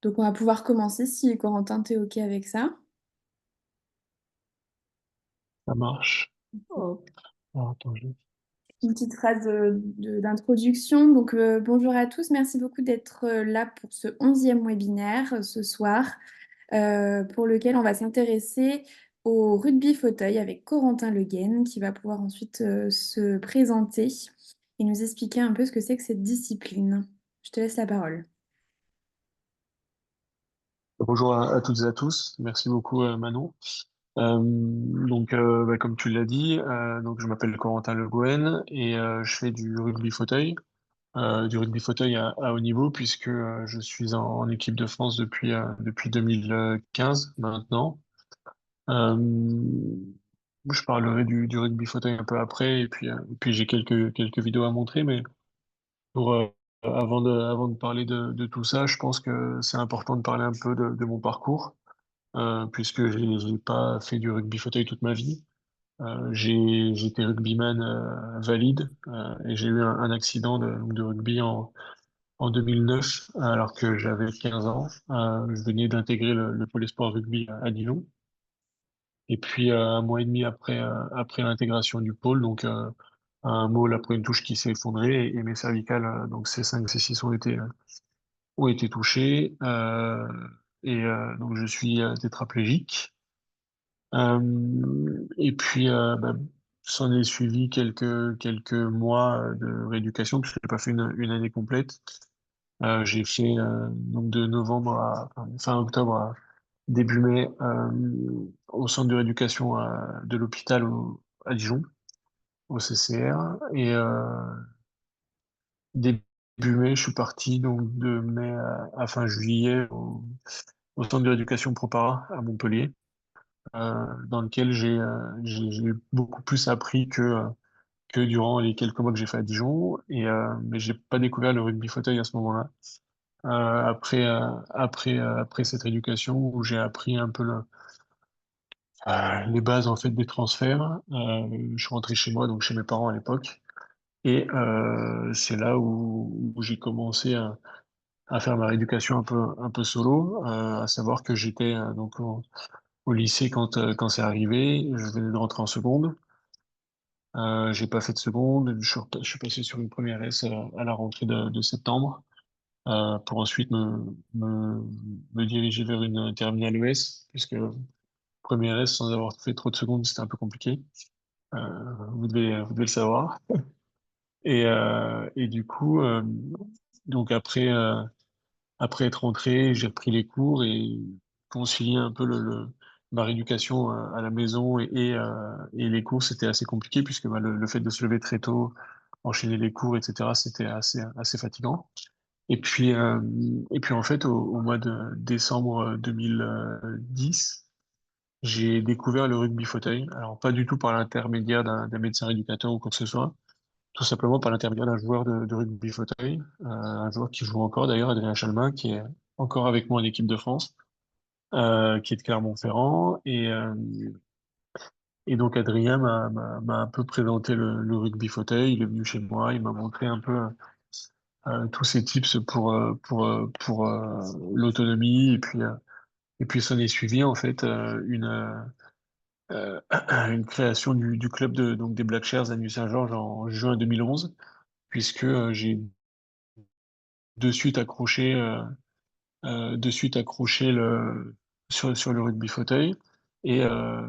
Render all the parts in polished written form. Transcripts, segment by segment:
Donc on va pouvoir commencer si Corentin, t'es OK avec ça. Ça marche. Hop. Alors, attends, Une petite phrase d'introduction. Donc bonjour à tous, merci beaucoup d'être là pour ce 11e webinaire ce soir, pour lequel on va s'intéresser au rugby fauteuil avec Corentin Le Guen qui va pouvoir ensuite se présenter et nous expliquer un peu ce que c'est que cette discipline. Je te laisse la parole. Bonjour à toutes et à tous. Merci beaucoup, Manon. Comme tu l'as dit, donc je m'appelle Corentin Le Gouen et je fais du rugby fauteuil à haut niveau puisque je suis en équipe de France depuis 2015 maintenant. Euh, je parlerai du rugby fauteuil un peu après et puis j'ai quelques vidéos à montrer, mais Pour, euh, avant de parler de tout ça, je pense que c'est important de parler un peu de mon parcours, puisque j'ai pas fait du rugby fauteuil toute ma vie. J'étais rugbyman valide et j'ai eu un accident de rugby en 2009 alors que j'avais 15 ans. Je venais d'intégrer le pôle espoir rugby à Dijon. Et puis un mois et demi après l'intégration du pôle, un mot après une touche qui s'est effondrée et mes cervicales, donc C5, C6 ont été touchés donc je suis tétraplégique. Et puis s'en est suivi quelques mois de rééducation puisque j'ai pas fait une année complète. J'ai fait donc de novembre à fin octobre à début mai au centre de rééducation de l'hôpital à Dijon, au CCR. Et début mai, je suis parti donc de mai à fin juillet au centre de rééducation Propara à Montpellier, dans lequel j'ai beaucoup plus appris que durant les quelques mois que j'ai fait à Dijon. Mais j'ai pas découvert le rugby fauteuil à ce moment-là. Après cette éducation où j'ai appris un peu les bases en fait des transferts, je suis rentré chez moi, donc chez mes parents à l'époque, et c'est là où j'ai commencé à faire ma rééducation un peu solo, à savoir que j'étais au lycée quand c'est arrivé, je venais de rentrer en seconde, j'ai pas fait de seconde, je suis passé sur une première S à la rentrée de septembre. Pour ensuite me diriger vers une terminale ES, puisque première S sans avoir fait trop de secondes, c'était un peu compliqué. Vous devez le savoir. Et du coup, donc après être rentré, j'ai repris les cours et concilier un peu ma rééducation à la maison et les cours, c'était assez compliqué puisque le fait de se lever très tôt, enchaîner les cours, etc., c'était assez fatigant. Et puis en fait, au mois de décembre 2010, j'ai découvert le rugby fauteuil. Alors pas du tout par l'intermédiaire d'un médecin éducateur ou quoi que ce soit, tout simplement par l'intermédiaire d'un joueur de rugby fauteuil, un joueur qui joue encore d'ailleurs, Adrien Chalmin, qui est encore avec moi en équipe de France, qui est de Clermont-Ferrand. Et donc Adrien m'a un peu présenté le rugby fauteuil. Il est venu chez moi, il m'a montré un peu tous ces tips pour l'autonomie. Et puis s'en est suivi en fait une création du club donc des Black Shares à Nuit-Saint-Georges en juin 2011, puisque j'ai de suite accroché, de suite accroché sur le rugby fauteuil. Et, euh,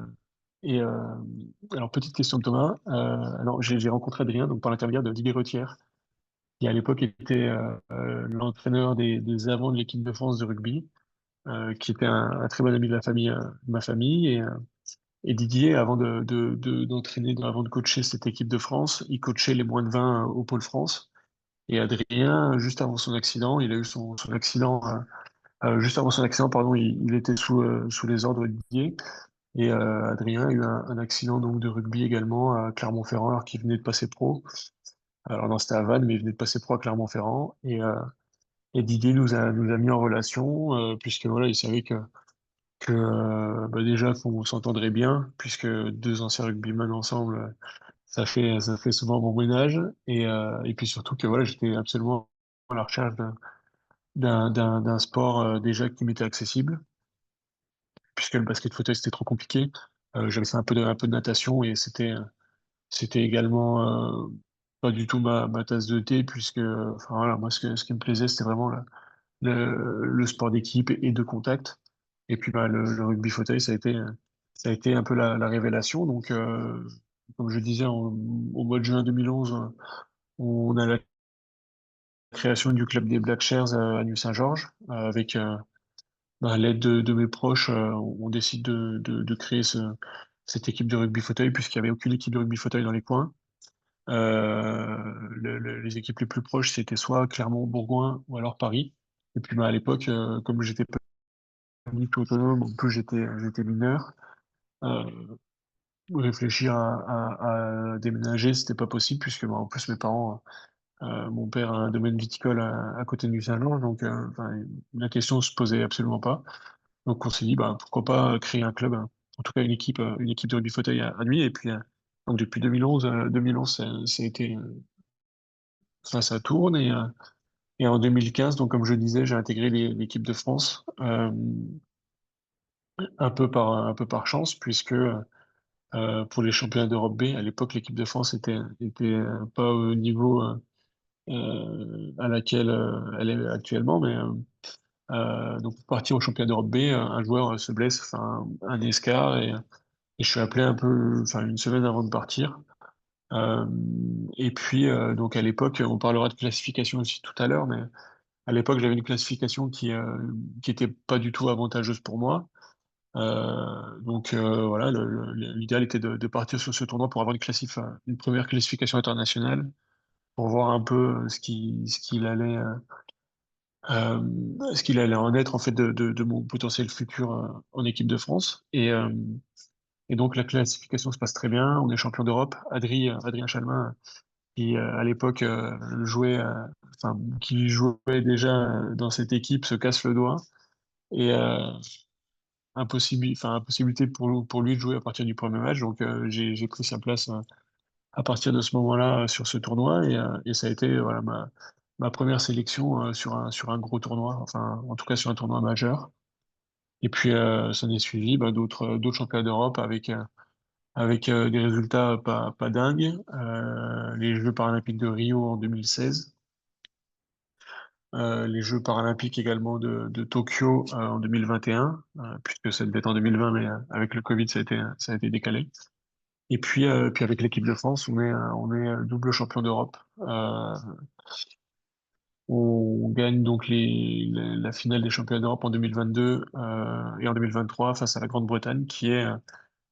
et alors, petite question de Thomas. Alors, j'ai rencontré Adrien donc, par l'intermédiaire de Didier Retière, qui à l'époque était l'entraîneur des avants de l'équipe de France de rugby, qui était un très bon ami de de ma famille. Et Didier, d'entraîner, avant de coacher cette équipe de France, il coachait les moins de 20 au Pôle France. Et Adrien, juste avant son accident, il a eu son accident. Juste avant son accident, pardon, il était sous les ordres de Didier. Et Adrien a eu un accident donc de rugby également à Clermont-Ferrand, alors qu'il venait de passer pro. Alors non, c'était à Vannes, mais il venait de passer pro à Clermont-Ferrand. Et Didier nous a mis en relation, puisque voilà, il savait que déjà qu'on s'entendrait bien, puisque deux anciens rugbymen ensemble, ça fait souvent bon ménage. Et puis surtout que voilà, j'étais absolument à la recherche d'un sport déjà qui m'était accessible, puisque le basket fauteuil c'était trop compliqué. J'avais fait un peu de natation et c'était également pas du tout ma tasse de thé, puisque enfin voilà, moi ce qui me plaisait c'était vraiment le sport d'équipe et de contact. Et puis bah, le rugby fauteuil ça a été un peu la révélation. Donc comme je disais au mois de juin 2011, on a la création du club des Black Shares à Nuit-Saint-Georges avec bah, à l'aide de mes proches, on décide de créer cette équipe de rugby fauteuil, puisqu'il n'y avait aucune équipe de rugby fauteuil dans les coins. Les équipes les plus proches, c'était soit Clermont, Bourgoin ou alors Paris. Et puis bah, à l'époque, comme j'étais pas du tout autonome, en plus j'étais mineur, euh, réfléchir à déménager, c'était pas possible, puisque bah, en plus mes parents, mon père a un domaine viticole à côté de Nuit-Saint-Georges, donc enfin, la question se posait absolument pas. Donc on s'est dit, bah, pourquoi pas créer un club, en tout cas une équipe de rugby fauteuil à Nuit. Et puis donc depuis 2011, 2011 ça a été, enfin, ça tourne. Et en 2015, donc comme je disais, j'ai intégré l'équipe de France un peu par chance, puisque pour les championnats d'Europe B, à l'époque, l'équipe de France était pas au niveau à laquelle elle est actuellement, mais donc pour partir au championnat d'Europe B, un joueur se blesse, enfin un escar, et je suis appelé un peu, enfin une semaine avant de partir. Euh, et puis donc à l'époque, on parlera de classification aussi tout à l'heure, mais à l'époque j'avais une classification qui était pas du tout avantageuse pour moi. Donc voilà, l'idéal était de partir sur ce tournoi pour avoir une première classification internationale, pour voir un peu ce qu'il allait en être en fait de mon potentiel futur en équipe de France. Et donc la classification se passe très bien, on est champion d'Europe. Adrien Chalmin, qui à l'époque enfin qui jouait déjà dans cette équipe, se casse le doigt et impossibilité pour lui de jouer à partir du premier match. Donc j'ai pris sa place à partir de ce moment-là sur ce tournoi et ça a été voilà ma première sélection sur un gros tournoi, enfin en tout cas sur un tournoi majeur. Et puis ça en est suivi bah, d'autres championnats d'Europe avec des résultats pas dingues. Les Jeux paralympiques de Rio en 2016, les Jeux paralympiques également de Tokyo en 2021, puisque ça devait être en 2020, mais avec le Covid, ça a été décalé. Et puis avec l'équipe de France, on est double champion d'Europe. On gagne donc la finale des championnats d'Europe en 2022 et en 2023 face à la Grande-Bretagne, qui est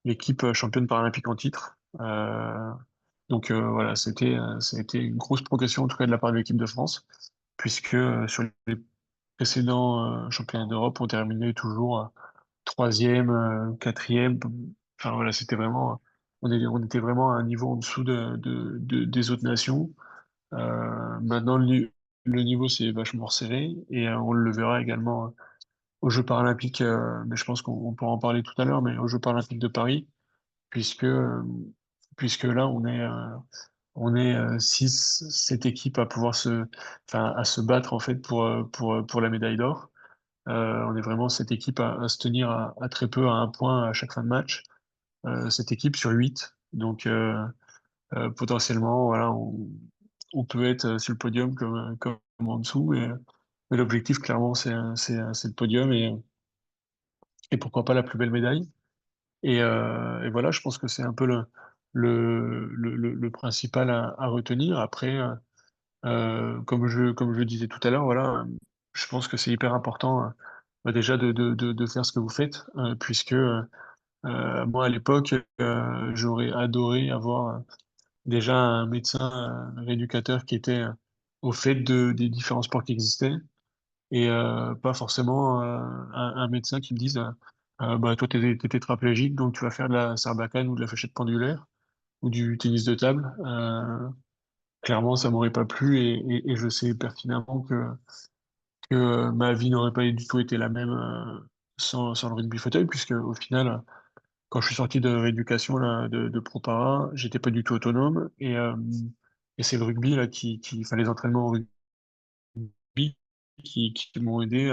l'équipe championne paralympique en titre. Donc voilà, ça a été une grosse progression en tout cas de la part de l'équipe de France, puisque sur les précédents championnats d'Europe, on terminait toujours troisième, quatrième. Enfin voilà, on était vraiment à un niveau en dessous des autres nations. Maintenant, le niveau s'est vachement resserré et on le verra également aux Jeux paralympiques, mais je pense qu'on pourra en parler tout à l'heure, mais aux Jeux paralympiques de Paris, puisque, euh, puisque là, on est six, sept équipes à enfin, à se battre en fait pour la médaille d'or. On est vraiment cette équipe à se tenir à très peu, à un point à chaque fin de match. Cette équipe sur huit. Donc, potentiellement, voilà, on peut être sur le podium comme en dessous, mais l'objectif, clairement, c'est le podium et pourquoi pas la plus belle médaille. Et voilà, je pense que c'est un peu le principal à retenir. Après, comme je le disais tout à l'heure, voilà, je pense que c'est hyper important bah, déjà de faire ce que vous faites, puisque moi, à l'époque, j'aurais adoré avoir déjà un médecin rééducateur qui était au fait des différents sports qui existaient et pas forcément un médecin qui me dise bah toi t'es tétraplégique donc tu vas faire de la sarbacane ou de la fléchette pendulaire ou du tennis de table. Clairement ça m'aurait pas plu et je sais pertinemment que ma vie n'aurait pas du tout été la même sans le rugby fauteuil puisque au final quand je suis sorti de rééducation là, de pro para, j'étais pas du tout autonome et c'est le rugby là enfin les entraînements au rugby qui m'ont aidé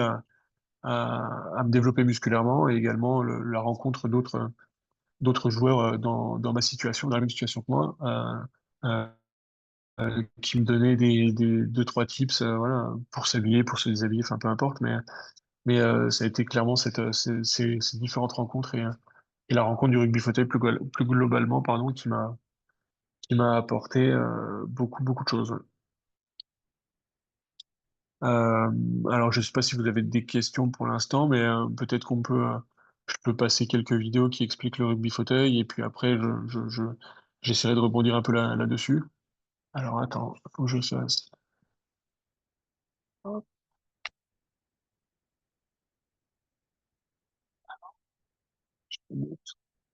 à me développer musculairement et également la rencontre d'autres joueurs dans ma situation, dans la même situation que moi, euh, qui me donnaient deux, trois tips, voilà, pour s'habiller, pour se déshabiller, enfin peu importe, mais ça a été clairement ces différentes rencontres et la rencontre du rugby fauteuil plus globalement, pardon, qui m'a apporté beaucoup de choses. Ouais. Euh, alors, je sais pas si vous avez des questions pour l'instant, mais peut-être je peux passer quelques vidéos qui expliquent le rugby fauteuil, et puis après, j'essaierai de rebondir un peu là-dessus. Alors, attends, faut que je fasse. Hop.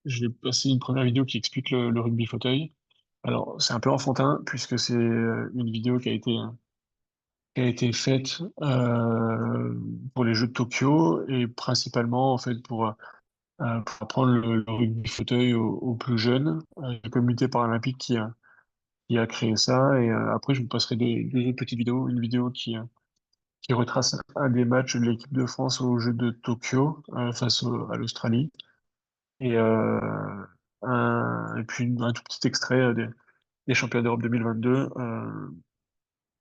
Je vais passer une première vidéo qui explique le rugby fauteuil. Alors, c'est un peu enfantin, puisque c'est une vidéo qui a été faite pour les Jeux de Tokyo, et principalement, en fait, pour apprendre le rugby fauteuil aux plus jeunes. Le comité paralympique qui a créé ça. Et après, je vous passerai deux autres petites vidéos. Une vidéo qui retrace un des matchs de l'équipe de France aux Jeux de Tokyo face à l'Australie. Et, et puis un tout petit extrait des Championnats d'Europe 2022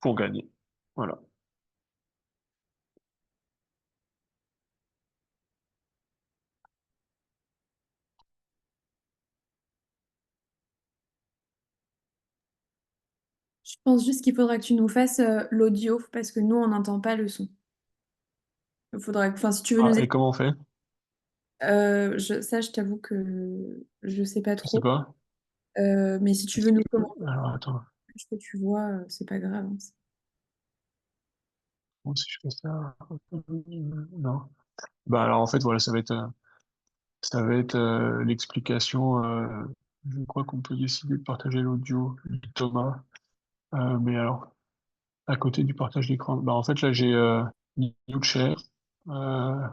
pour gagner. Voilà. Je pense juste qu'il faudra que tu nous fasses l'audio parce que nous, on n'entend pas le son. Il faudra, enfin, si tu veux Ah, nous et aider, comment on fait? ça, je t'avoue que je sais pas Je sais trop. pas. Mais si tu Est-ce veux nous que... commenter Alors, attends. ce que tu vois, c'est pas grave, hein. Bon, si je fais ça... Non. Bah, alors, en fait, voilà, ça va être l'explication. Je crois qu'on peut décider de partager l'audio de Thomas. Mais alors, à côté du partage d'écran, bah en fait là j'ai New Share, euh,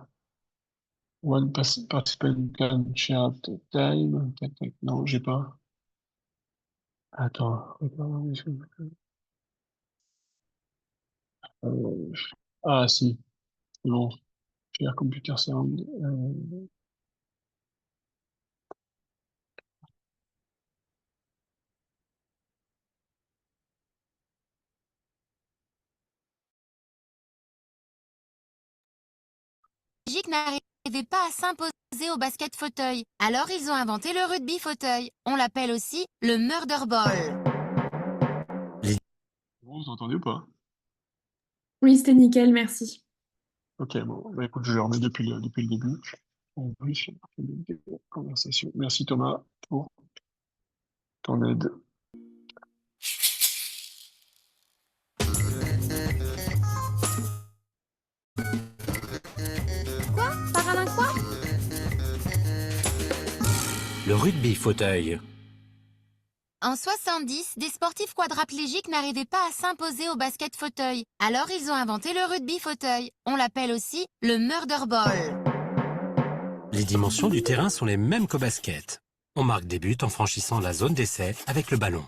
One Participant can share at a time. Tac, tac. Non, j'ai pas. Attends. Euh, ah si, c'est bon. Share Computer Sound. Belgique n'arrivait pas à s'imposer au basket fauteuil. Alors ils ont inventé le rugby fauteuil. On l'appelle aussi le murder ball. Bon, vous entendez ou pas? Oui, c'était nickel, merci. Ok, bon, bah écoute, je le remets depuis le début. En plus, conversation. Merci Thomas pour ton aide. Paralin quoi? Le rugby fauteuil. En 70, des sportifs quadraplégiques n'arrivaient pas à s'imposer au basket fauteuil. Alors ils ont inventé le rugby fauteuil. On l'appelle aussi le murder ball. Les dimensions du terrain sont les mêmes qu'au basket. On marque des buts en franchissant la zone d'essai avec le ballon.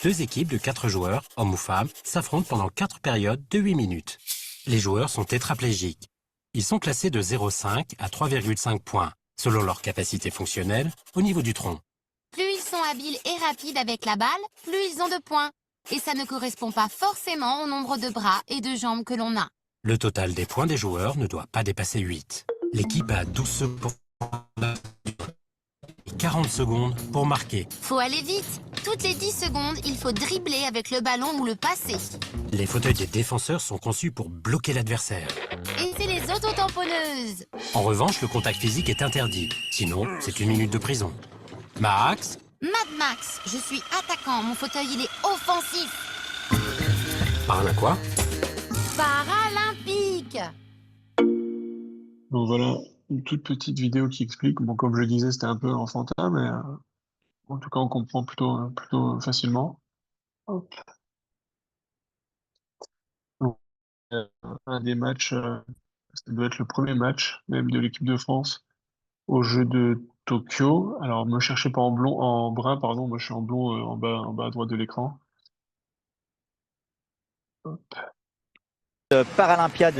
Deux équipes de 4 joueurs, hommes ou femmes, s'affrontent pendant 4 périodes de 8 minutes. Les joueurs sont tétraplégiques. Ils sont classés de 0,5 à 3,5 points, selon leur capacité fonctionnelle au niveau du tronc. Plus ils sont habiles et rapides avec la balle, plus ils ont de points. Et ça ne correspond pas forcément au nombre de bras et de jambes que l'on a. Le total des points des joueurs ne doit pas dépasser 8. L'équipe a 12 secondes et 40 secondes pour marquer. Faut aller vite. Toutes les 10 secondes, il faut dribbler avec le ballon ou le passer. Les fauteuils des défenseurs sont conçus pour bloquer l'adversaire. Et c'est les autotamponneuses. En revanche, le contact physique est interdit. Sinon, c'est 1 minute de prison. Max, Mad Max, je suis attaquant. Mon fauteuil, il est offensif. parle à quoi? Paralympique. Donc voilà, une toute petite vidéo qui explique. Bon, comme je le disais, c'était un peu enfantin, mais en tout cas, on comprend plutôt facilement. Hop. Donc, euh, un des matchs, ça doit être le premier match même de l'équipe de France aux Jeux de Tokyo. Alors, me cherchez pas en brun, pardon, moi je suis en blond en bas à droite de l'écran. Hop. Paralympiade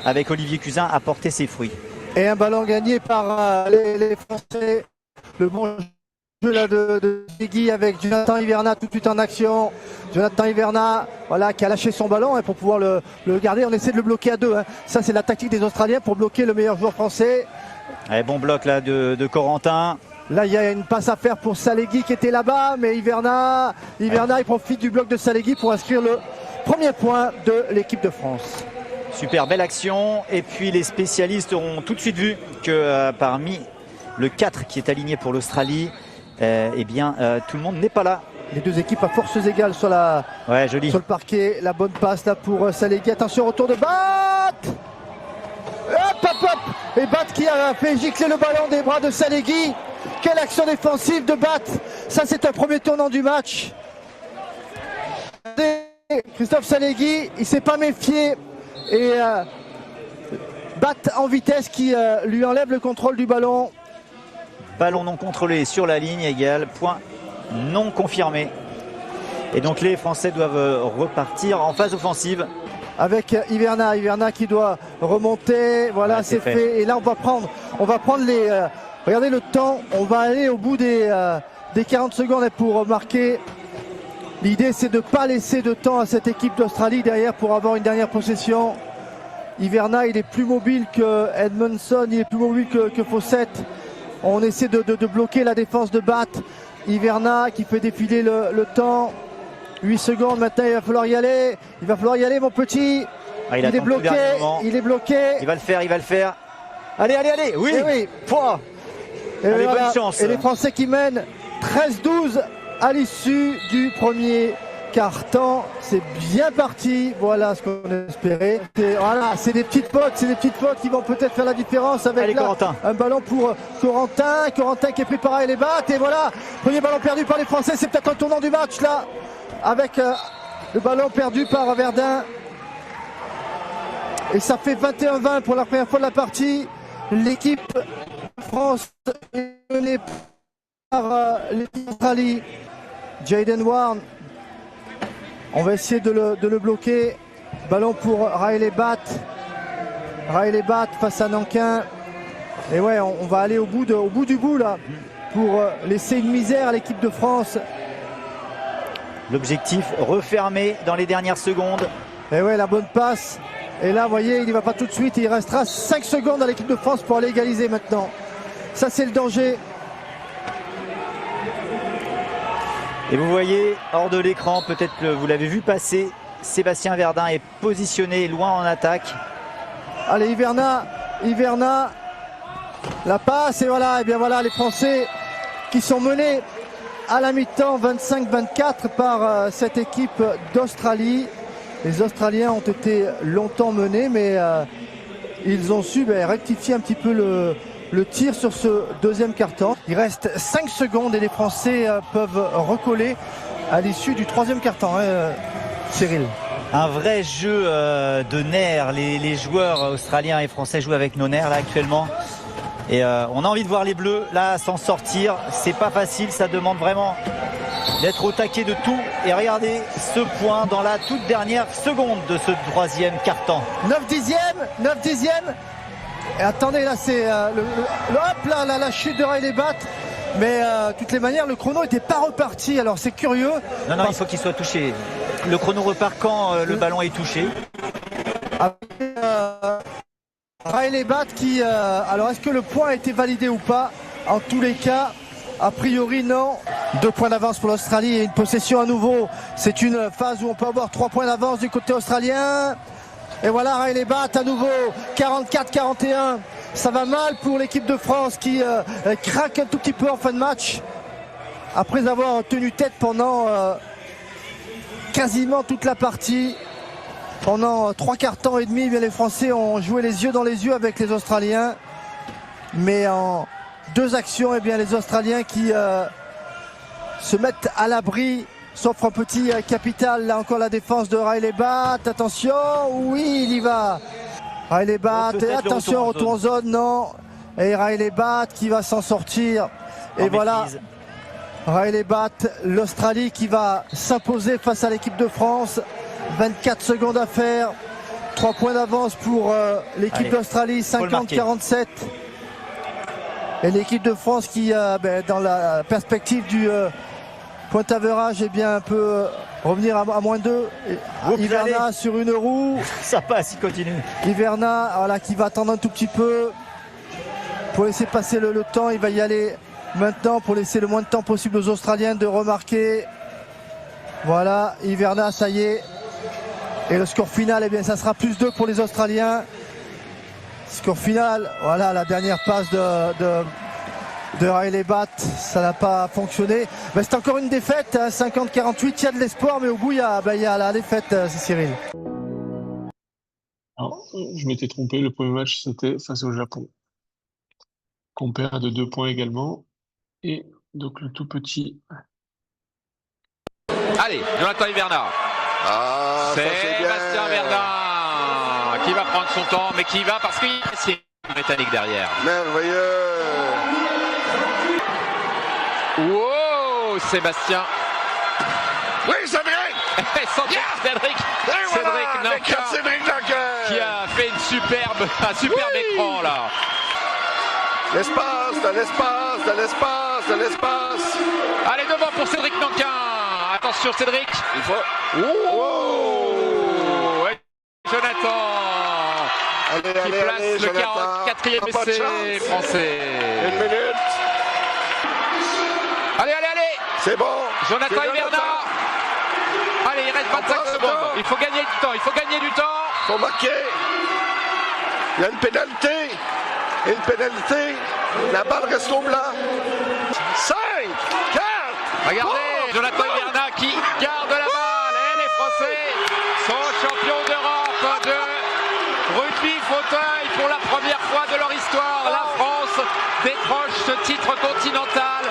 avec Olivier Cusin a porté ses fruits. Et un ballon gagné par les Français. Le bon jeu là de Guy avec Jonathan Hiverna tout de suite en action. Jonathan Hiverna, voilà, qui a lâché son ballon pour pouvoir le garder. On essaie de le bloquer à deux. Ça, c'est la tactique des Australiens pour bloquer le meilleur joueur français. Allez, bon bloc là de Corentin. Là, il y a une passe à faire pour Salegui qui était là-bas, mais Hiverna, il profite du bloc de Salegui pour inscrire le premier point de l'équipe de France. Super belle action. Et puis les spécialistes auront tout de suite vu que parmi le 4 qui est aligné pour l'Australie, eh bien tout le monde n'est pas là. Les deux équipes à forces égales sur joli. Sur le parquet. La bonne passe là pour Salegui. Attention, retour de Bat. Hop. Et Bat qui a fait gicler le ballon des bras de Salegui. Quelle action défensive de Bat. Ça, c'est un premier tournant du match. Christophe Salegui, il ne s'est pas méfié. Et Bat en vitesse qui lui enlève le contrôle du ballon. Ballon non contrôlé sur la ligne égale point non confirmé. Et donc les Français doivent repartir en phase offensive. Avec Hiverna qui doit remonter. Voilà, c'est fait. Et là, on va prendre les... regardez le temps. On va aller au bout des 40 secondes pour marquer. L'idée, c'est de ne pas laisser de temps à cette équipe d'Australie derrière pour avoir une dernière possession. Hiverna, il est plus mobile que Edmondson, il est plus mobile que Fawcett. On essaie de bloquer la défense de Bat. Hiverna qui fait défiler le temps. 8 secondes, maintenant il va falloir y aller. Il va falloir y aller, mon petit. Il est bloqué. Il est bloqué. Il va le faire. Allez. Oui. Pouah. Allez, bonne chance. Et les Français qui mènent 13-12 à l'issue du premier quart-temps. C'est bien parti. Voilà ce qu'on espérait. Voilà, c'est des petites fautes qui vont peut-être faire la différence avec un ballon pour Corentin. Corentin qui est pris par Riley Bat. Et voilà, premier ballon perdu par les Français. C'est peut-être un tournant du match là. Avec le ballon perdu par Verdun. Et ça fait 21-20 pour la première fois de la partie. L'équipe de France est menée par l'équipe d'Australie. Jayden Warne. On va essayer de le bloquer. Ballon pour Riley Bat. Riley Bat face à Nankin. Et ouais, on va aller au bout du bout là. Pour laisser une misère à l'équipe de France. L'objectif refermé dans les dernières secondes. Et ouais, la bonne passe. Et là, vous voyez, il n'y va pas tout de suite. Il restera 5 secondes à l'équipe de France pour aller égaliser maintenant. Ça, c'est le danger. Et vous voyez, hors de l'écran, peut-être que vous l'avez vu passer, Sébastien Verdun est positionné loin en attaque. Allez, Hiverna. La passe, et voilà. Et bien voilà, les Français qui sont menés à la mi-temps 25-24 par cette équipe d'Australie. Les Australiens ont été longtemps menés, mais ils ont su rectifier un petit peu le tir sur ce deuxième quart-temps. Il reste 5 secondes et les Français peuvent recoller à l'issue du troisième quart-temps. Cyril. Un vrai jeu de nerfs. Les joueurs australiens et français jouent avec nos nerfs là actuellement. Et on a envie de voir les Bleus là s'en sortir. C'est pas facile, ça demande vraiment d'être au taquet de tout. Et regardez ce point dans la toute dernière seconde de ce troisième quart-temps. 9 dixièmes. Et attendez, là c'est la chute de Riley Bat. Mais de toutes les manières, le chrono n'était pas reparti. Alors c'est curieux. Non, il faut qu'il soit touché. Le chrono repart quand le ballon est touché. Riley Bat qui... alors est-ce que le point a été validé ou pas? En tous les cas, a priori non. 2 points d'avance pour l'Australie et une possession à nouveau. C'est une phase où on peut avoir 3 points d'avance du côté australien. Et voilà Riley Bat à nouveau. 44-41. Ça va mal pour l'équipe de France qui craque un tout petit peu en fin de match. Après avoir tenu tête pendant quasiment toute la partie. Pendant 3 quarts-temps et demi, les Français ont joué les yeux dans les yeux avec les Australiens. Mais en 2 actions, les Australiens qui se mettent à l'abri, s'offrent un petit capital. Là encore la défense de Riley Bat. Attention, oui, il y va. Riley Bat, attention, retour en zone, non. Et Riley Bat qui va s'en sortir. Et voilà, Riley Bat, l'Australie qui va s'imposer face à l'équipe de France. 24 secondes à faire. 3 points d'avance pour l'équipe Allez, d'Australie, faut le marquer. 50-47. Et l'équipe de France qui, dans la perspective du point average, eh bien, peut revenir à moins 2. Hiverna allez. sur une roue. Ça passe, il continue. Hiverna, voilà, qui va attendre un tout petit peu pour laisser passer le temps. Il va y aller maintenant pour laisser le moins de temps possible aux Australiens de remarquer. Voilà, Hiverna, ça y est. Et le score final, eh bien, ça sera +2 pour les Australiens. Score final, voilà, la dernière passe de Riley Batt, ça n'a pas fonctionné. Mais c'est encore une défaite, hein, 50-48, il y a de l'espoir, mais au bout, il y a la défaite, Cyril. Alors, je m'étais trompé, le premier match, c'était face au Japon, qu'on perd de 2 points également. Et donc, le tout petit... Allez, Jonathan Hiverna. Ah, ça, c'est bien. Sébastien Verdun qui va prendre son temps, mais qui va parce qu'il y a une Britannique derrière. Merveilleux. Wow, Sébastien. Oui, Cédric. Cédric Nankin, Cédric Nankin. qui a fait un superbe écran là. L'espace, de l'espace, de l'espace, de l'espace. Allez, devant pour Cédric Nankin. Attention Cédric. Il faut... Oh, ouais, Jonathan Allez, qui allez, place allez, le Jonathan. 44e Pas de essai chance. français. 1 minute. Allez. C'est bon. Jonathan C'est Hiverna. Allez, il reste 25 Encore un secondes. temps. Il faut gagner du temps. Faut marquer. Il y a une pénalité. La balle reste au blanc. 5, 4. Regardez, Jonathan Hiverna qui garde la balle. Et les Français sont champions d'Europe de rugby fauteuil pour la première fois de leur histoire. La France décroche ce titre continental.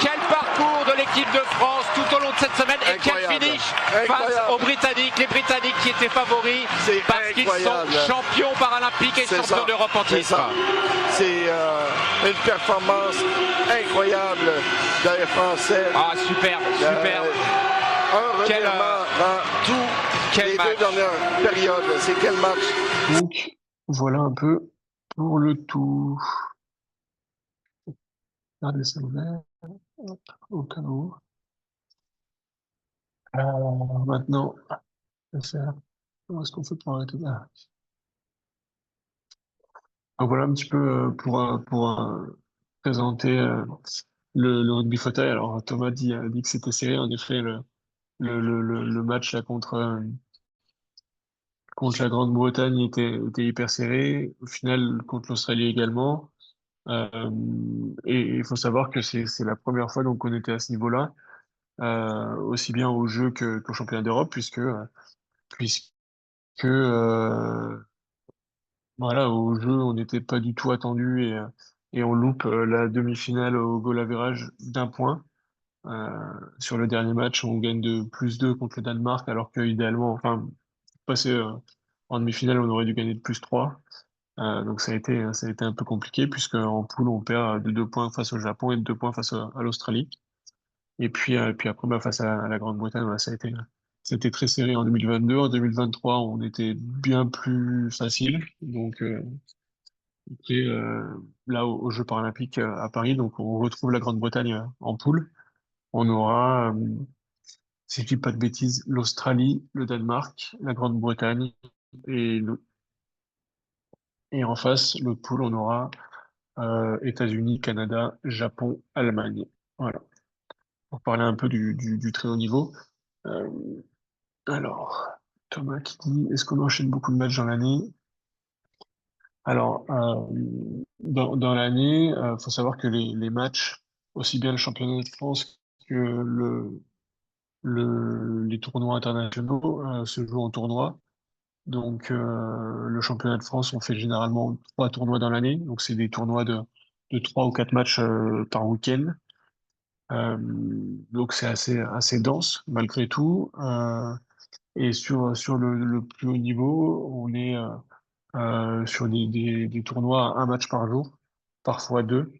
Quel parcours de l'équipe de France tout au long de cette semaine et quel Incroyable. finish face Incroyable. aux Britanniques. Les Britanniques qui étaient favoris C'est parce qu'ils incroyable. sont champions paralympiques et C'est champions ça. d'Europe en C'est titre. ça. C'est une performance incroyable des Français. Ah, superbe. Un Quel, revirement dans tous quel les match. 2 dernières périodes. C'est quel match? Donc, voilà un peu pour le tout. Regardez ça ouvert, hop, au cas où. Alors, maintenant, je vais faire... Comment est-ce qu'on fait pour arrêter là? Donc voilà un petit peu pour présenter le rugby fauteuil. Alors Thomas dit que c'était serré. En effet, le match là contre la Grande-Bretagne était hyper serré. Au final, contre l'Australie également. Et il faut savoir que c'est la première fois donc qu'on était à ce niveau-là, aussi bien au jeu qu'au championnat d'Europe, puisque voilà, au jeu, on n'était pas du tout attendu et on loupe la demi-finale au goal average d'1 point. Sur le dernier match, on gagne de +2 contre le Danemark, alors que idéalement, enfin, passer en demi-finale, on aurait dû gagner de +3. Donc ça a été un peu compliqué, puisque en poule, on perd de 2 points face au Japon et de 2 points face à l'Australie. Et puis après, bah, face à la Grande-Bretagne, voilà, c'était très serré en 2022. En 2023, on était bien plus facile. Donc, après, là, aux Jeux paralympiques à Paris, donc on retrouve la Grande-Bretagne en poule. On aura, si je dis pas de bêtises, l'Australie, le Danemark, la Grande-Bretagne et en face, l'autre poule, on aura États-Unis, Canada, Japon, Allemagne. Voilà. Pour parler un peu du très haut niveau. Euh, alors, Thomas qui dit, est-ce qu'on enchaîne beaucoup de matchs dans l'année? Alors, dans l'année, faut savoir que les matchs, aussi bien le championnat de France que les tournois internationaux, se jouent en tournoi. Donc, le championnat de France, on fait généralement 3 tournois dans l'année. Donc, c'est des tournois de 3 ou 4 matchs par week-end. Donc, c'est assez dense, malgré tout. Et sur le plus haut niveau, on est sur des tournois à 1 match par jour, parfois 2.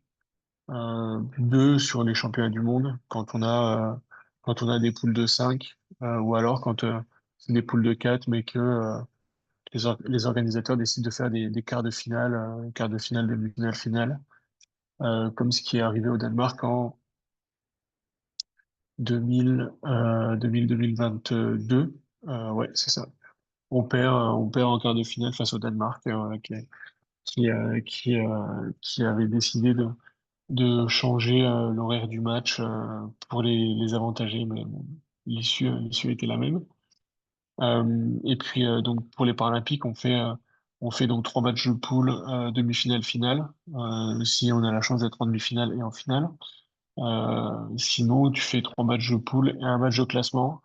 2 sur les championnats du monde, quand on a des poules de 5, ou alors quand c'est des poules de 4, mais que les organisateurs décident de faire des quarts de finale, demi-finale, finale, comme ce qui est arrivé au Danemark en 2022. Ouais, c'est ça. On perd en quart de finale face au Danemark, qui avait décidé de changer l'horaire du match pour les avantager, mais bon, l'issue était la même. Et puis donc pour les Paralympiques, on fait donc 3 matchs de poule, demi-finale, finale, si on a la chance d'être en demi-finale et en finale. Sinon, tu fais 3 matchs de poule et un match de classement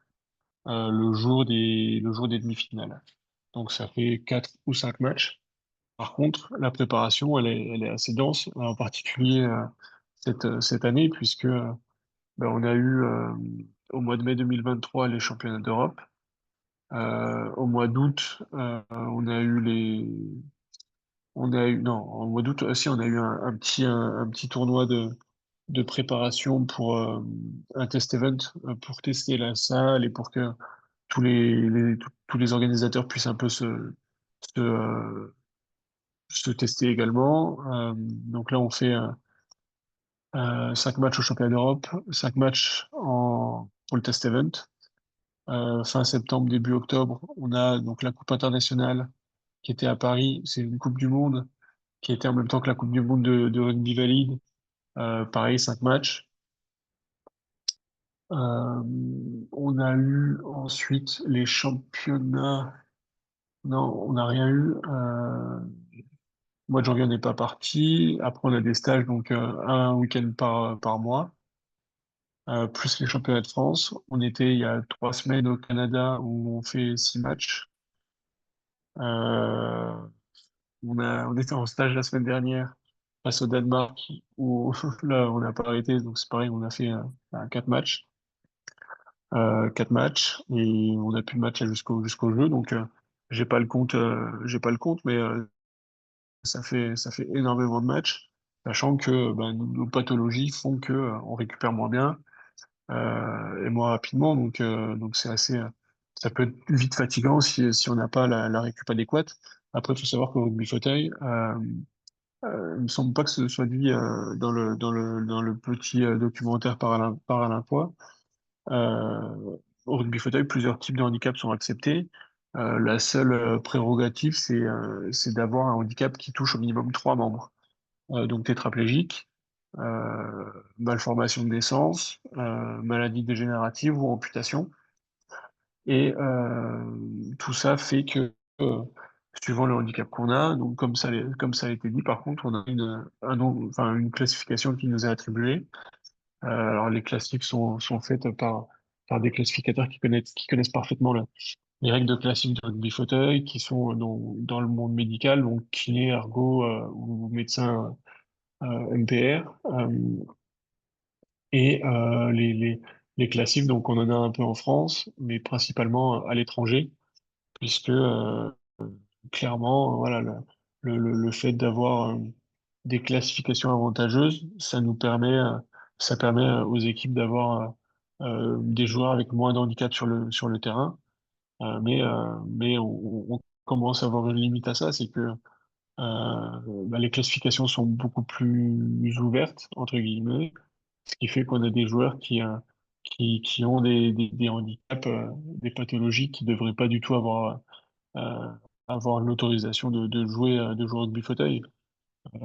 le jour des demi-finales. Donc ça fait 4 ou 5 matchs. Par contre, la préparation, elle est assez dense, en particulier cette année, puisque ben, on a eu au mois de mai 2023 les championnats d'Europe. Au mois d'août, non, au mois d'août aussi, on a eu un petit tournoi de préparation pour un test event, pour tester la salle et pour que tous les organisateurs puissent un peu se, euh, se tester également. Donc là, on fait 5 matchs au championnat d'Europe, 5 matchs pour le test event. Fin septembre, début octobre, on a donc la Coupe internationale qui était à Paris. C'est une Coupe du Monde qui était en même temps que la Coupe du Monde de rugby valide. Pareil, 5 matchs. Euh, on a eu ensuite les championnats. Non, on n'a rien eu. Mois de janvier, on n'est pas parti. Après, on a des stages, donc un week-end par mois, plus les championnats de France. On était il y a 3 semaines au Canada où on fait 6 matchs. Euh, on était en stage la semaine dernière face au Danemark où là, on n'a pas arrêté, donc c'est pareil, on a fait 4 matchs. 4 matchs et on a plus de match jusqu'au jeu, donc j'ai pas le compte, mais ça fait énormément de matchs, sachant que ben, nos pathologies font que on récupère moins bien et moins rapidement, donc ça peut être vite fatigant si on n'a pas la récup adéquate. Après, il faut savoir qu'au rugby fauteuil, il me semble pas que ce soit dit dans le petit documentaire Paralympois. Au rugby fauteuil, plusieurs types de handicaps sont acceptés. La seule prérogative, c'est d'avoir un handicap qui touche au minimum 3 membres. Donc tétraplégique, malformation de naissance, maladie dégénérative ou amputation. Et tout ça fait que, suivant le handicap qu'on a, donc comme ça a été dit, par contre, on a une classification qui nous est attribuée. Alors les classiques sont faites par des classificateurs qui connaissent parfaitement les règles de classique du rugby fauteuil, qui sont dans le monde médical, donc kiné, ergo ou médecin MPR. Et les classiques, donc on en a un peu en France, mais principalement à l'étranger, puisque clairement, voilà, le fait d'avoir des classifications avantageuses, ça permet aux équipes d'avoir des joueurs avec moins de handicap sur le terrain. Mais on commence à avoir une limite à ça, c'est que les classifications sont beaucoup plus ouvertes, entre guillemets, ce qui fait qu'on a des joueurs qui ont des handicaps, des pathologies qui devraient pas du tout euh, avoir l'autorisation de jouer au rugby fauteuil. Euh,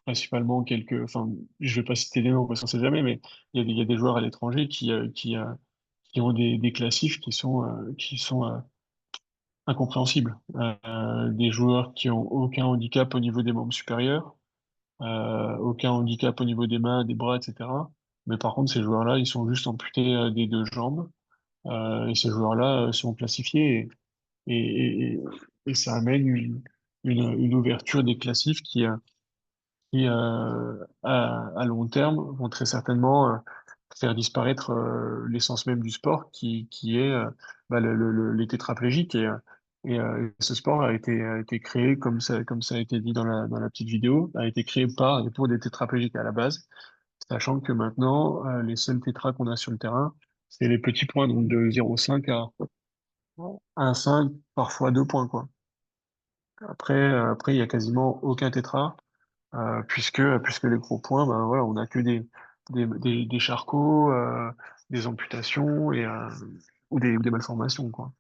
Principalement enfin, je vais pas citer des noms parce qu'on sait jamais, mais il y a des joueurs à l'étranger qui ont des classifs qui sont incompréhensibles. Des joueurs qui ont aucun handicap au niveau des membres supérieurs, aucun handicap au niveau des mains, des bras, etc. Mais par contre, ces joueurs-là, ils sont juste amputés des 2 jambes, et ces joueurs-là sont classifiés et, et, et- et ça amène une ouverture des classifs qui, à long terme, vont très certainement faire disparaître l'essence même du sport, qui est les tétraplégiques. Et ce sport a été créé, comme ça a été dit dans la petite vidéo, a été créé par et pour des tétraplégiques à la base, sachant que maintenant, les seuls tétras qu'on a sur le terrain, c'est les petits points, donc de 0,5 à 1,5, parfois 2 points, quoi. Après, il y a quasiment aucun tétra, puisque les gros points, ben voilà, on a que des charcots, des amputations ou des malformations, quoi.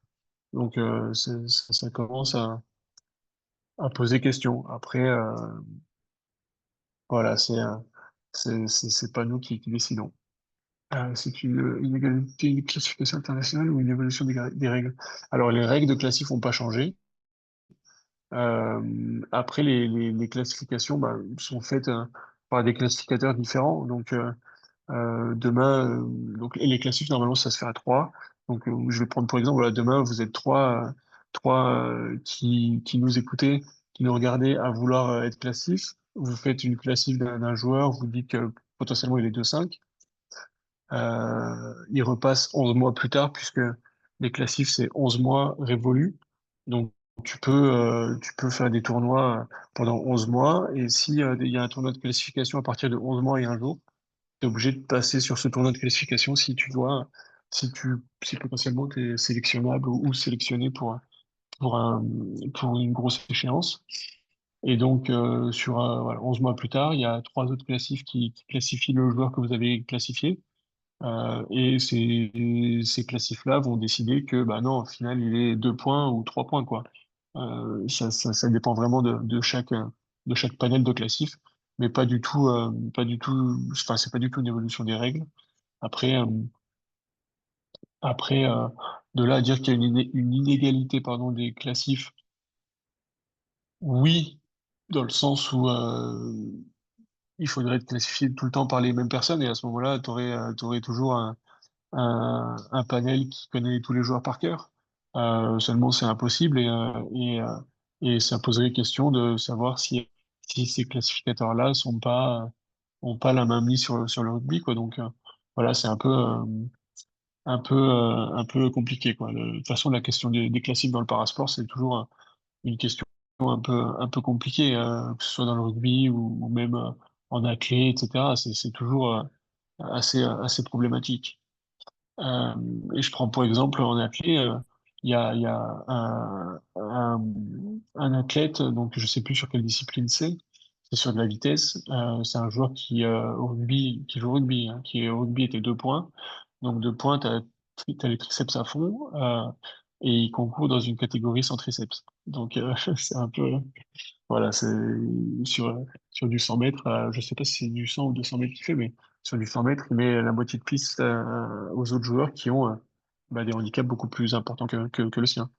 Donc ça commence à poser question. Après, voilà, c'est pas nous qui décidons. C'est une égalité, une classification internationale ou une évolution des règles? Alors, les règles de classif n'ont pas changé. Après, les classifications bah, sont faites par des classificateurs différents. Donc, demain, et les classifs, normalement, ça se fait à trois. Donc, je vais prendre pour exemple, voilà, demain, vous êtes trois qui nous écoutez, qui nous regardez à vouloir être classif. Vous faites une classif d'un joueur, vous dites que potentiellement il est 2-5. Il repasse 11 mois plus tard, puisque les classifs, c'est 11 mois révolus. Donc, tu peux faire des tournois pendant 11 mois. Et si il y a un tournoi de classification à partir de 11 mois et un jour, tu es obligé de passer sur ce tournoi de classification si potentiellement tu es sélectionnable ou sélectionné pour pour une grosse échéance. Et donc, voilà, 11 mois plus tard, il y a trois autres classifs qui classifient le joueur que vous avez classifié. Et ces classifs-là vont décider que, bah non, au final, il est 2 points ou 3 points, quoi. Ça dépend vraiment de chaque panel de classifs, mais pas du tout, enfin, c'est pas du tout une évolution des règles. Après, après, de là à dire qu'il y a une inégalité, pardon, des classifs, oui, dans le sens où, il faudrait être classifié tout le temps par les mêmes personnes, et à ce moment-là, t'aurais toujours un panel qui connaît tous les joueurs par cœur. Seulement, c'est impossible et ça poserait question de savoir si ces classificateurs-là ont pas la main mise sur le rugby, quoi. Donc, voilà, c'est un peu compliqué, quoi. De toute façon, la question des classiques dans le parasport, c'est toujours une question un peu compliquée, que ce soit dans le rugby ou même en athlée, etc. C'est toujours assez problématique. Euh, et je prends pour exemple en athlée, il y a un athlète, donc je sais plus sur quelle discipline c'est sur de la vitesse. C'est un joueur qui joue au rugby, hein, qui au rugby était 2 points. Donc 2 points, t'as les triceps à fond, et il concourt dans une catégorie sans triceps. Donc c'est un peu, voilà, c'est sur du 100 mètres, je sais pas si c'est du 100 ou 200 mètres qu'il fait, mais sur du 100 mètres, il met la moitié de piste aux autres joueurs qui ont bah, des handicaps beaucoup plus importants que le sien.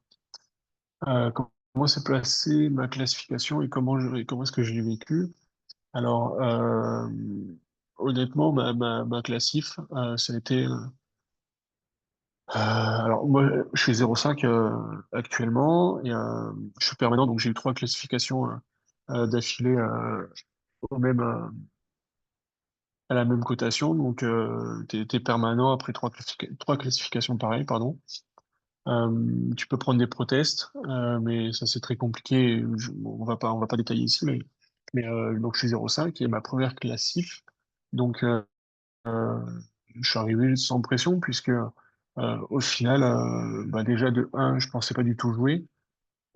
Comment s'est placée ma classification et et comment est-ce que je l'ai vécu? Alors, honnêtement, ma classif, ça a été... alors, moi, je suis 0,5 actuellement, et je suis permanent, donc j'ai eu trois classifications d'affilée au même, à la même cotation. Donc, t'es permanent après trois classifications pareilles, pardon. Tu peux prendre des protestes, mais ça c'est très compliqué. On va pas détailler ici, mais donc je suis 0,5 et ma première classif. Donc, euh, je suis arrivé sans pression puisque au final, bah déjà de un, je pensais pas du tout jouer.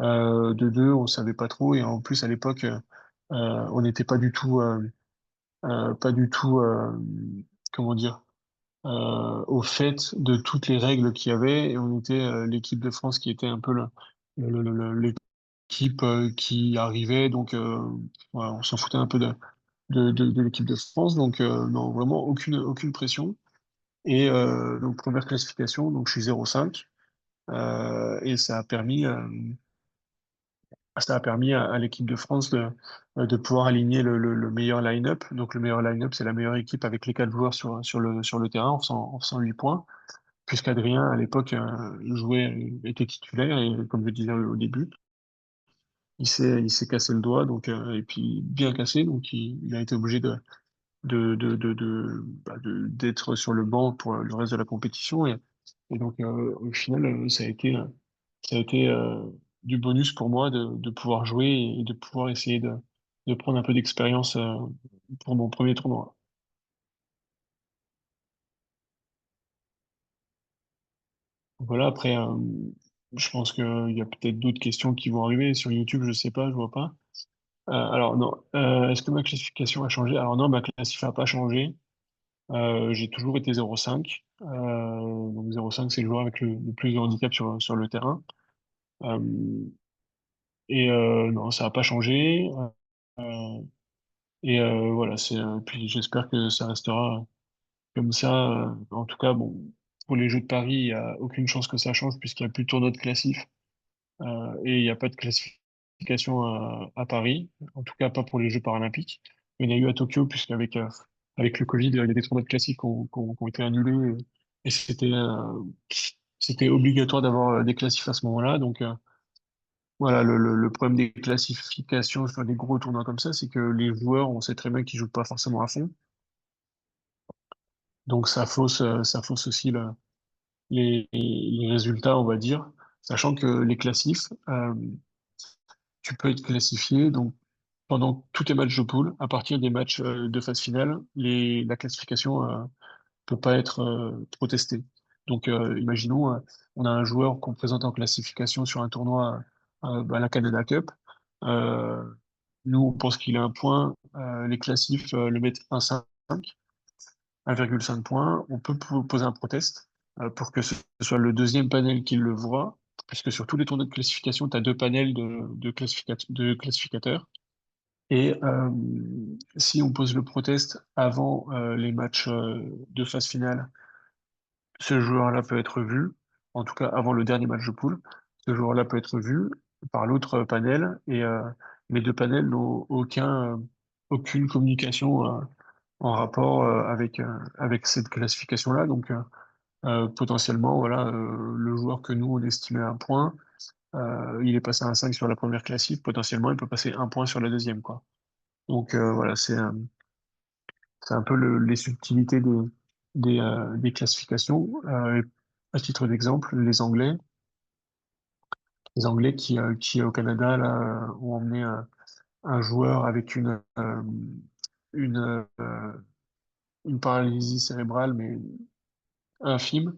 De deux, on savait pas trop et en plus à l'époque, on n'était pas du tout, comment dire, au fait de toutes les règles qu'il y avait. Et on était l'équipe de France qui était un peu l'équipe qui arrivait. Donc, voilà, on s'en foutait un peu de l'équipe de France. Donc, non, vraiment aucune pression. Et donc, première classification, donc je suis 0,5. Et ça a permis à l'équipe de France de pouvoir aligner le meilleur line-up. Donc, le meilleur line-up, c'est la meilleure équipe avec les quatre joueurs sur le terrain en faisant 8 points. Puisqu'Adrien, à l'époque, était titulaire et comme je disais au début, il s'est cassé le doigt, donc, et puis bien cassé, donc il a été obligé d'être sur le banc pour le reste de la compétition. Et donc, au final, ça a été du bonus pour moi de pouvoir jouer et de pouvoir essayer de prendre un peu d'expérience pour mon premier tournoi. Voilà, après, je pense qu'il y a peut-être d'autres questions qui vont arriver sur YouTube, je sais pas, je vois pas. Alors non, est-ce que ma classification a changé? Alors non, ma classif n'a pas changé. J'ai toujours été 0,5. Donc 0,5, c'est le joueur avec le plus de handicap sur le terrain. Euh, non, ça n'a pas changé. Euh, voilà, puis j'espère que ça restera comme ça. En tout cas, bon, pour les Jeux de Paris, il n'y a aucune chance que ça change puisqu'il n'y a plus de tournoi de classif. Et il n'y a pas de classification à Paris, en tout cas pas pour les Jeux paralympiques. Il y en a eu à Tokyo, puisqu'avec avec le Covid, il y a des tournois de classiques qui ont été annulés et c'était obligatoire d'avoir des classifs à ce moment-là. Donc voilà, le problème des classifications sur des gros tournois comme ça, c'est que les joueurs, on sait très bien qu'ils jouent pas forcément à fond. Donc ça fausse aussi les résultats, on va dire, sachant que les classifs, tu peux être classifié donc pendant tous tes matchs de poule. À partir des matchs de phase finale, la classification peut pas être protestée. Donc, imaginons, on a un joueur qu'on présente en classification sur un tournoi la Canada Cup. Euh, Nous, on pense qu'il a un point. Les classifs le mettent 1,5 points. On peut poser un protest pour que ce soit le deuxième panel qui le voit, puisque sur tous les tournois de classification, tu as deux panels de classificateurs. Et si on pose le protest avant les matchs de phase finale, ce joueur-là peut être vu, en tout cas avant le dernier match de poule, ce joueur-là peut être vu par l'autre panel et les deux panels n'ont aucune communication en rapport avec cette classification-là. Donc potentiellement, voilà, le joueur que nous on estimait à un point, il est passé à un 5 sur la première classique, potentiellement il peut passer un point sur la deuxième, quoi. Donc voilà, c'est un peu les subtilités des classifications. À titre d'exemple, les Anglais qui au Canada là, ont emmené un joueur avec une, euh, une paralysie cérébrale, mais infime.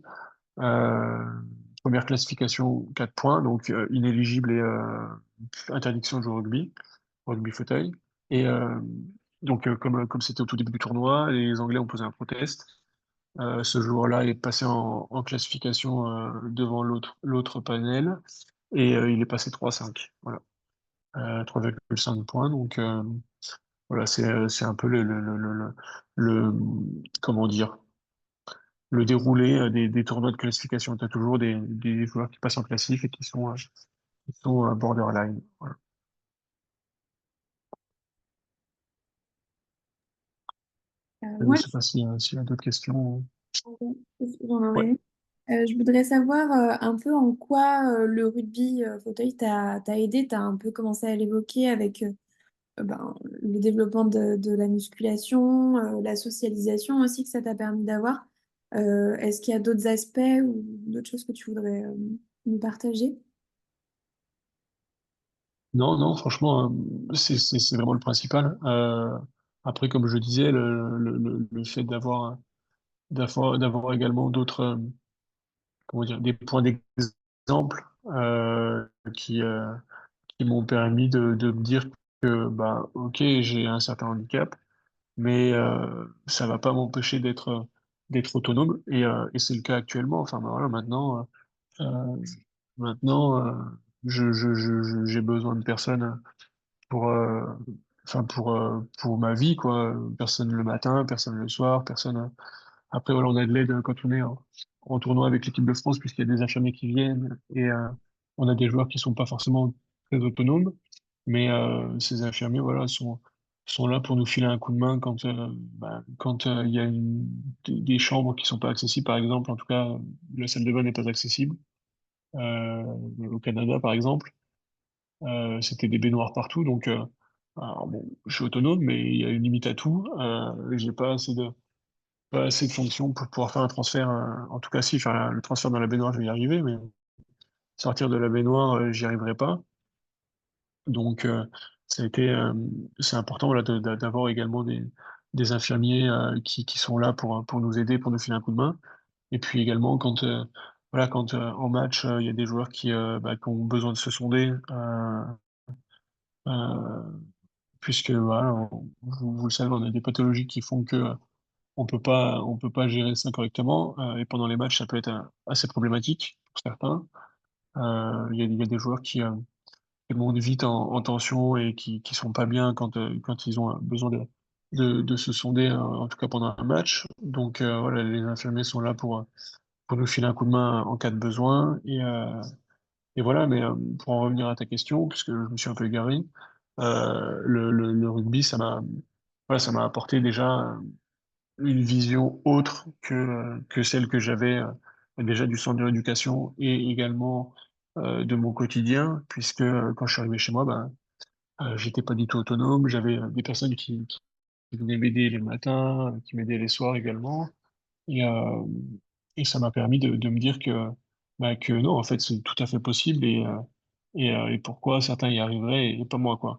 Euh, Première classification, 4 points, donc inéligible et interdiction de jouer au rugby fauteuil. Et donc, comme c'était au tout début du tournoi, les Anglais ont posé un protest. Ce joueur-là est passé en classification devant l'autre panel et il est passé 3,5. Voilà. 3,5 points. Donc voilà, c'est un peu le- comment dire, le déroulé des tournois de classification. Tu as toujours des joueurs qui passent en classif et qui sont borderline. Voilà. Je ne Moi, sais pas s'il y a d'autres questions. j'en aurais Ouais. une. Je voudrais savoir un peu en quoi le rugby fauteuil t'a aidé. Tu as un peu commencé à l'évoquer avec le développement de la musculation, la socialisation aussi que ça t'a permis d'avoir. Est-ce qu'il y a d'autres aspects ou d'autres choses que tu voudrais nous partager? Non, non, franchement, c'est vraiment le principal. Après, comme je disais, le fait d'avoir également d'autres, comment dire, des points d'exemple qui m'ont permis de me dire que, bah, ok, j'ai un certain handicap, mais ça va pas m'empêcher d'être autonome. Et c'est le cas actuellement. Enfin, bah, voilà, euh, maintenant, j'ai besoin de personnes pour, pour ma vie, quoi. Personne le matin, personne le soir, personne. Après, voilà, on a de l'aide quand on est en tournoi avec l'équipe de France, puisqu'il y a des infirmiers qui viennent et on a des joueurs qui sont pas forcément très autonomes, mais ces infirmiers, voilà, sont là pour nous filer un coup de main quand il y a des chambres qui sont pas accessibles, par exemple. En tout cas, la salle de bain n'est pas accessible. Euh, Au Canada, par exemple. C'était des baignoires partout, donc alors bon, je suis autonome, mais il y a une limite à tout. J'ai pas assez de fonctions pour pouvoir faire un transfert. En tout cas, si faire le transfert dans la baignoire, je vais y arriver, mais sortir de la baignoire, j'y arriverai pas. Donc, ça a été, c'est important, voilà, d'avoir également des infirmiers qui sont là pour nous aider, pour nous filer un coup de main. Et puis également, voilà, quand en match, il y a des joueurs qui ont besoin de se sonder, euh, puisque voilà, vous le savez, on a des pathologies qui font que on peut pas gérer ça correctement, et pendant les matchs, ça peut être assez problématique pour certains. Il y a des joueurs qui montent vite en tension et qui sont pas bien quand ils ont besoin de se sonder, en tout cas pendant un match. Donc voilà, les infirmiers sont là pour nous filer un coup de main en cas de besoin. Et voilà, mais pour en revenir à ta question, puisque je me suis un peu égaré, le rugby, voilà, ça m'a apporté déjà une vision autre que celle que j'avais déjà du centre de l'éducation et également de mon quotidien, puisque quand je suis arrivé chez moi, ben, j'étais pas du tout autonome, j'avais des personnes qui venaient m'aider les matins, qui m'aidaient les soirs également, et, euh, et ça m'a permis de me dire que non, en fait, c'est tout à fait possible, et pourquoi certains y arriveraient et pas moi, quoi.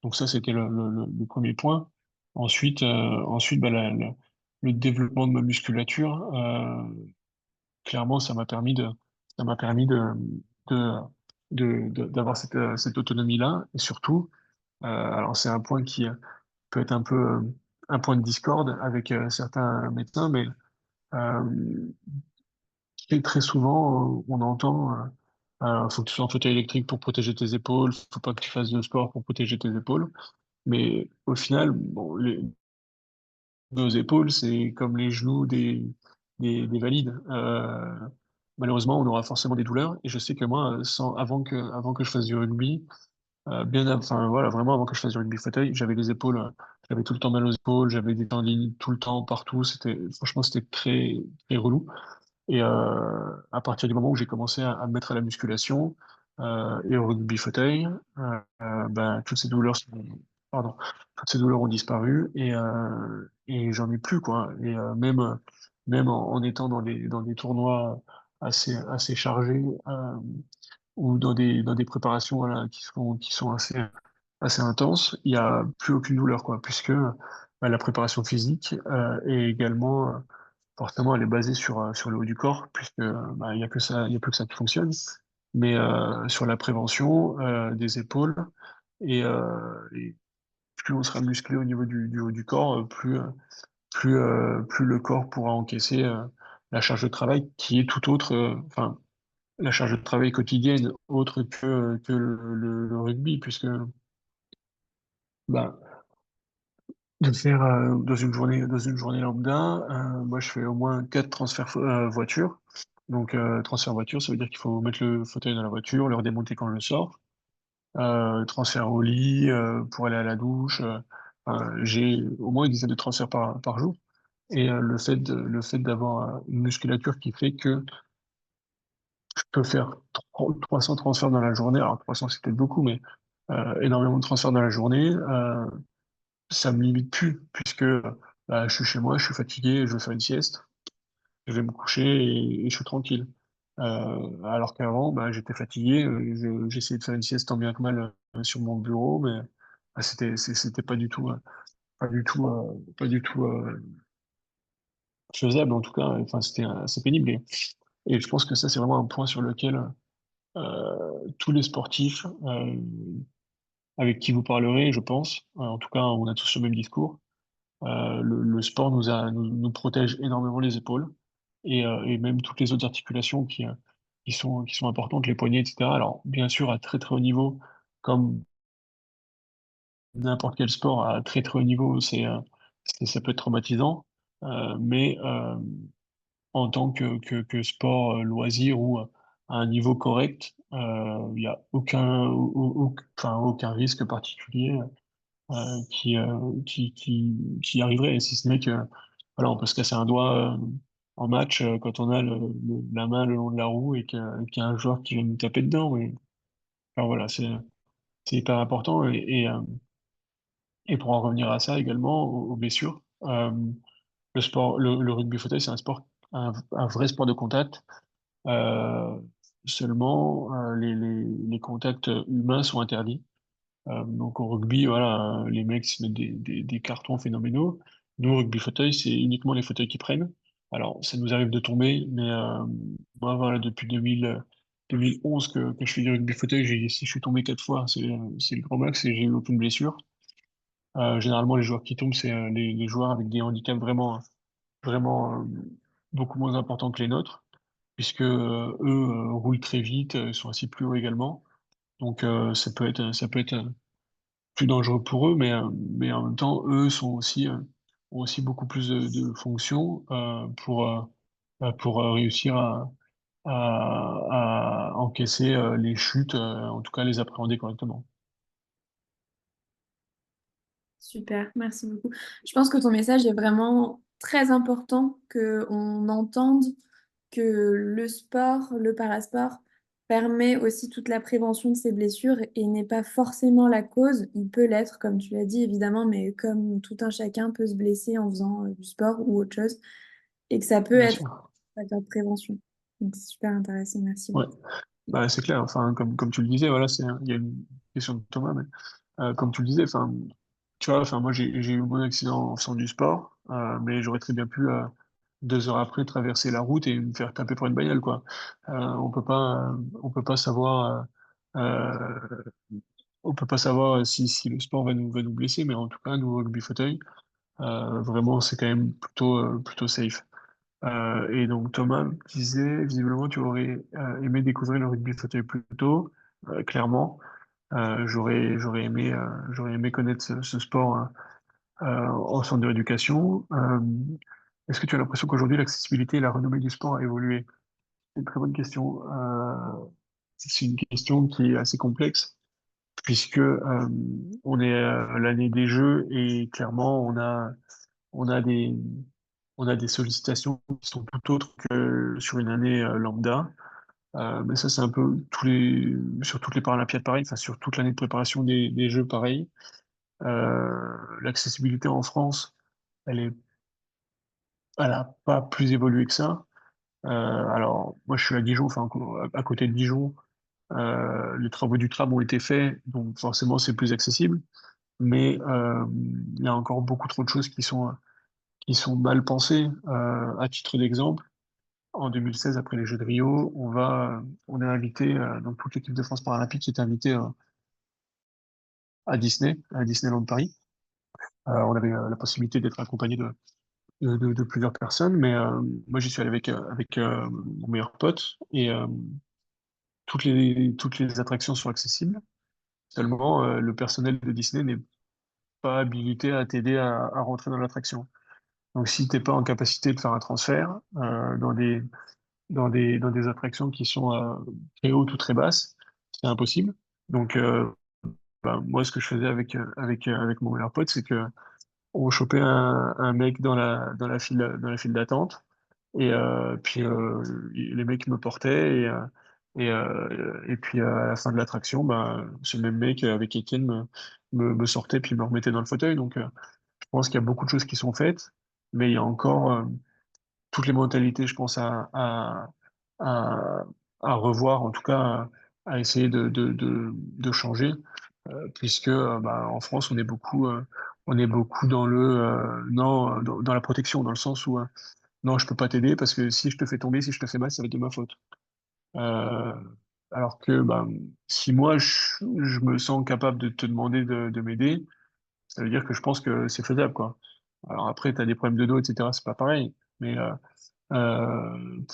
Donc ça, c'était le premier point. Ensuite, bah, le développement de ma musculature, clairement, ça m'a permis de, d'avoir cette autonomie-là. Et surtout, alors c'est un point qui peut être un peu un point de discorde avec certains médecins, mais euh, très souvent, on entend, faut que tu sois en fauteuil électrique pour protéger tes épaules, faut pas que tu fasses de sport pour protéger tes épaules. Mais au final, bon, nos épaules, c'est comme les genoux des valides. Malheureusement, on aura forcément des douleurs. Et je sais que moi, avant que je fasse du rugby, enfin voilà, vraiment avant que je fasse du rugby fauteuil, j'avais les épaules, j'avais tout le temps mal aux épaules, j'avais des tendinites tout le temps, partout. Franchement, c'était très relou. Et à partir du moment où j'ai commencé à me mettre à la musculation et au rugby fauteuil, ben, pardon, toutes ces douleurs ont disparu et j'en ai plus, quoi. Et même en étant dans des tournois assez chargés ou dans des préparations voilà, qui sont assez intenses, il n'y a plus aucune douleur, quoi, puisque la préparation physique est également forcément, elle est basée sur le haut du corps, puisque bah, il y a que ça, il y a plus que ça qui fonctionne. Mais sur la prévention des épaules, et plus on sera musclé au niveau du haut du corps, plus le corps pourra encaisser la charge de travail qui est tout autre, enfin, la charge de travail quotidienne autre que le rugby, puisque bah, de faire dans une journée lambda, moi je fais au moins 4 transferts voiture. Donc transfert voiture, ça veut dire qu'il faut mettre le fauteuil dans la voiture, le redémonter quand je le sors. Transfert au lit pour aller à la douche. J'ai au moins une dizaine de transferts par jour. Et le fait d'avoir une musculature qui fait que je peux faire 300 transferts dans la journée. Alors 300 c'est peut-être beaucoup, mais énormément de transferts dans la journée. Ça me limite plus, puisque bah, je suis chez moi, je suis fatigué, je veux faire une sieste, je vais me coucher et je suis tranquille. Alors qu'avant, bah, j'étais fatigué, j'essayais de faire une sieste tant bien que mal sur mon bureau, mais c'était pas du tout, pas du tout faisable en tout cas. Enfin, c'était assez pénible. Et je pense que ça, c'est vraiment un point sur lequel tous les sportifs avec qui vous parlerez, je pense, en tout cas, on a tous le même discours. Le sport nous protège énormément les épaules et même toutes les autres articulations qui sont importantes, les poignets, etc. Alors, bien sûr, à très haut niveau, comme n'importe quel sport à très haut niveau, ça peut être traumatisant, mais en tant que sport loisir ou à un niveau correct, il n'y a enfin, aucun risque particulier qui arriverait, si ce n'est que voilà, on peut se casser un doigt en match quand on a la main le long de la roue qu'il y a un joueur qui vient nous taper dedans. Mais enfin, voilà, c'est hyper important. Et pour en revenir à ça également, aux blessures, le rugby fauteuil, c'est un vrai sport de contact. Euh, Seulement, les contacts humains sont interdits. Donc au rugby, voilà, les mecs se mettent des cartons phénoménaux. Nous, au rugby fauteuil, c'est uniquement les fauteuils qui prennent. Alors, ça nous arrive de tomber, mais moi, voilà, depuis 2011 que je fais du rugby fauteuil, si je suis tombé 4 fois, c'est le grand max et j'ai eu aucune blessure. Généralement, les joueurs qui tombent, c'est les joueurs avec des handicaps vraiment beaucoup moins importants que les nôtres, puisque eux roulent très vite, sont assis plus haut également. Donc, ça peut être plus dangereux pour eux, mais en même temps, eux ont aussi beaucoup plus de fonctions pour réussir à encaisser les chutes, en tout cas les appréhender correctement. Super, merci beaucoup. Je pense que ton message est vraiment très important, qu'on entende que le sport, le parasport, permet aussi toute la prévention de ces blessures et n'est pas forcément la cause. Il peut l'être, comme tu l'as dit, évidemment, mais comme tout un chacun peut se blesser en faisant du sport ou autre chose, et que ça peut Bien être sûr. un facteur de prévention. Donc, c'est super intéressant, merci Ouais. beaucoup. Bah, c'est clair. Enfin, comme tu le disais, voilà, il y a une question de Thomas, mais comme tu le disais, enfin, tu vois, enfin, moi, j'ai eu mon accident en faisant du sport, mais j'aurais très bien pu, 2 heures après, traverser la route et me faire taper pour une bagnole, quoi. On peut pas savoir, on peut pas savoir si le sport va nous blesser, mais en tout cas, nous, au rugby fauteuil, vraiment, c'est quand même plutôt safe. Et donc Thomas disait, visiblement, tu aurais aimé découvrir le rugby fauteuil plus tôt, clairement. J'aurais aimé connaître ce sport en centre de rééducation. Est-ce que tu as l'impression qu'aujourd'hui l'accessibilité et la renommée du sport a évolué? C'est une très bonne question. C'est une question qui est assez complexe puisque on est l'année des Jeux et clairement on a des on a des sollicitations qui sont tout autres que sur une année lambda. Mais ça, c'est un peu sur toutes les Paralympiades pareil, enfin sur toute l'année de préparation des Jeux pareil. L'accessibilité en France, elle est, elle a pas plus évolué que ça. Alors, moi, je suis à Dijon, enfin, à côté de Dijon. Les travaux du tram ont été faits, donc forcément, c'est plus accessible. Mais il y a encore beaucoup trop de choses qui sont mal pensées. À titre d'exemple, en 2016, après les Jeux de Rio, on est invité, donc toute l'équipe de France paralympique est invitée à Disney, à Disneyland Paris. On avait la possibilité d'être accompagné de plusieurs personnes, mais moi j'y suis allé avec mon meilleur pote et toutes les attractions sont accessibles. Seulement, le personnel de Disney n'est pas habilité à t'aider à rentrer dans l'attraction. Donc, si t'es pas en capacité de faire un transfert dans des attractions qui sont très hautes ou très basses, c'est impossible. Donc, bah, moi, ce que je faisais avec mon meilleur pote, c'est que on chopait un mec dans la file d'attente. Et puis les mecs me portaient et puis à la fin de l'attraction, bah, ce même mec avec Étienne me sortait puis me remettait dans le fauteuil. Donc je pense qu'il y a beaucoup de choses qui sont faites, mais il y a encore toutes les mentalités, je pense, à, à revoir, en tout cas à essayer de changer, puisque bah, en France, on est beaucoup dans non, dans la protection, dans le sens où non, je peux pas t'aider parce que si je te fais tomber, si je te fais mal, ça va être de ma faute. Euh, alors que bah, si moi je me sens capable de te demander de m'aider, ça veut dire que je pense que c'est faisable, quoi. Alors après, tu as des problèmes de dos, etc., c'est pas pareil. Mais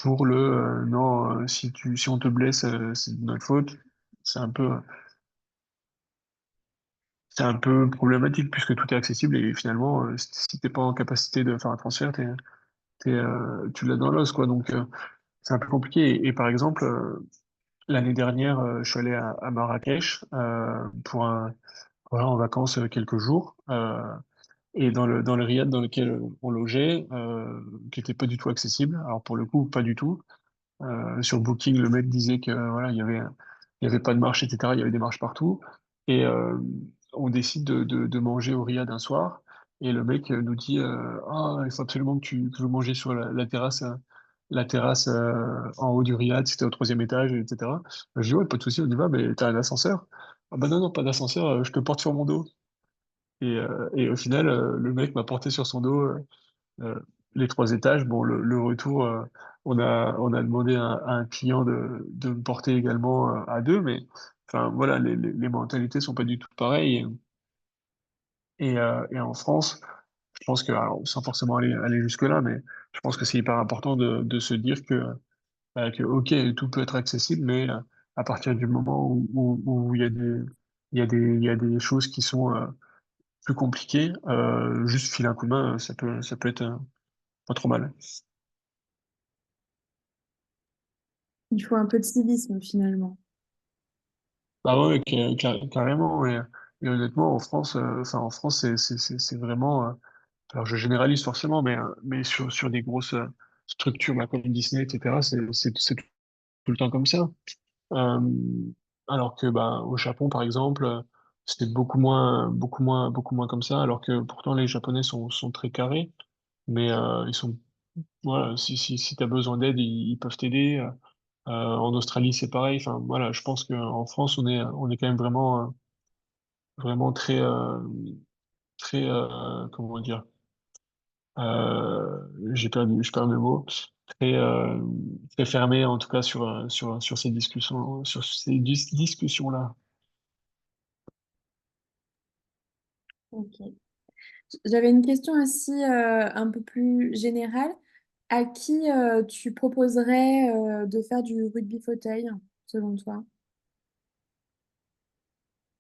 pour non, si on te blesse, c'est de notre faute, c'est un peu, c'est un peu problématique puisque tout est accessible et finalement, si t'es pas en capacité de faire un transfert, tu l'as dans l'os, quoi. Donc, c'est un peu compliqué. Et par exemple, l'année dernière, je suis allé à Marrakech voilà, en vacances quelques jours. Et dans le riad dans lequel on logeait, qui était pas du tout accessible. Alors pour le coup, pas du tout. Sur Booking, le mec disait que voilà, il y avait pas de marche, etc. Il y avait des marches partout. Et on décide de manger au riad un soir. Et le mec nous dit ah, il faut absolument que vous mangez sur la terrasse en haut du riad, c'était au troisième étage, etc. Je dis ouais, pas de souci, on y va, mais t'as un ascenseur? Ah bah non, non, pas d'ascenseur, je te porte sur mon dos. Et au final, le mec m'a porté sur son dos. Euh, les 3 étages. Bon, le retour, on a demandé à un client de me porter également à deux, mais enfin voilà, les mentalités sont pas du tout pareilles. Et en France, je pense que, alors, sans forcément aller jusque-là, mais je pense que c'est hyper important de se dire que ok, tout peut être accessible, mais à partir du moment où il y a des choses qui sont plus compliquées, juste filer un coup de main, ça peut être pas trop mal. Il faut un peu de civisme finalement. Bah ouais, carrément. Et honnêtement, en France, c'est vraiment. Alors, je généralise forcément, mais sur des grosses structures bah, comme Disney, etc., c'est tout le temps comme ça. Euh, alors que bah, au Japon, par exemple, c'est beaucoup moins comme ça. Alors que pourtant, les Japonais sont très carrés, mais ils sont. Voilà, si tu as besoin d'aide, ils peuvent t'aider. En Australie, c'est pareil. Enfin, voilà, je pense qu'en France, on est quand même vraiment très, comment dire, je perds mes mots, très, très fermé, en tout cas, sur ces discussions-là. Ok. J'avais une question aussi un peu plus générale. À qui tu proposerais de faire du rugby fauteuil, selon toi?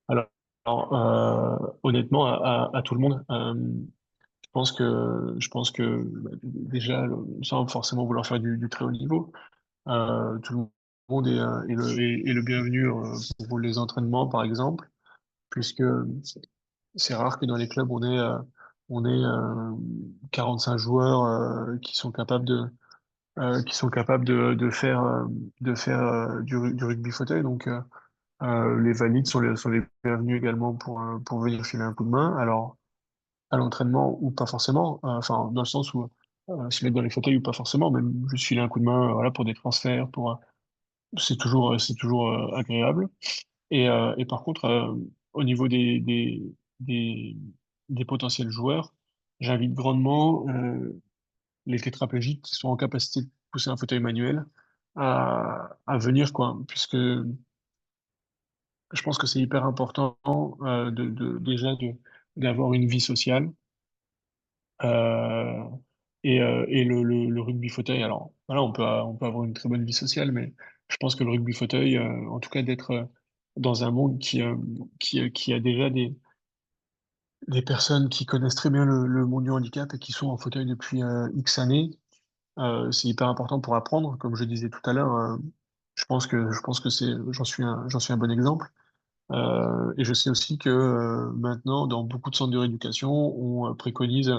Alors, honnêtement, à tout le monde. Je pense que bah, déjà, sans forcément vouloir faire du très haut niveau, tout le monde est le bienvenu pour les entraînements, par exemple, puisque c'est rare que dans les clubs, on ait 45 joueurs qui sont capables de faire du rugby fauteuil. Donc, les valides sont les bienvenus également pour venir filer un coup de main. Alors, à l'entraînement ou pas forcément, enfin, dans le sens où se mettre dans les fauteuils ou pas forcément, même juste filer un coup de main, voilà, pour des transferts, c'est toujours agréable. Et par contre, au niveau des, des potentiels joueurs, j'invite grandement les tétraplégiques qui sont en capacité de pousser un fauteuil manuel à venir, quoi, puisque je pense que c'est hyper important déjà d'avoir une vie sociale. Euh, et le rugby fauteuil, alors voilà, on peut avoir une très bonne vie sociale, mais je pense que le rugby fauteuil, en tout cas d'être dans un monde qui a déjà des personnes qui connaissent très bien le monde du handicap et qui sont en fauteuil depuis X années, c'est hyper important pour apprendre. Comme je disais tout à l'heure, je pense que j'en suis un bon exemple. Et je sais aussi que maintenant, dans beaucoup de centres de rééducation, on préconise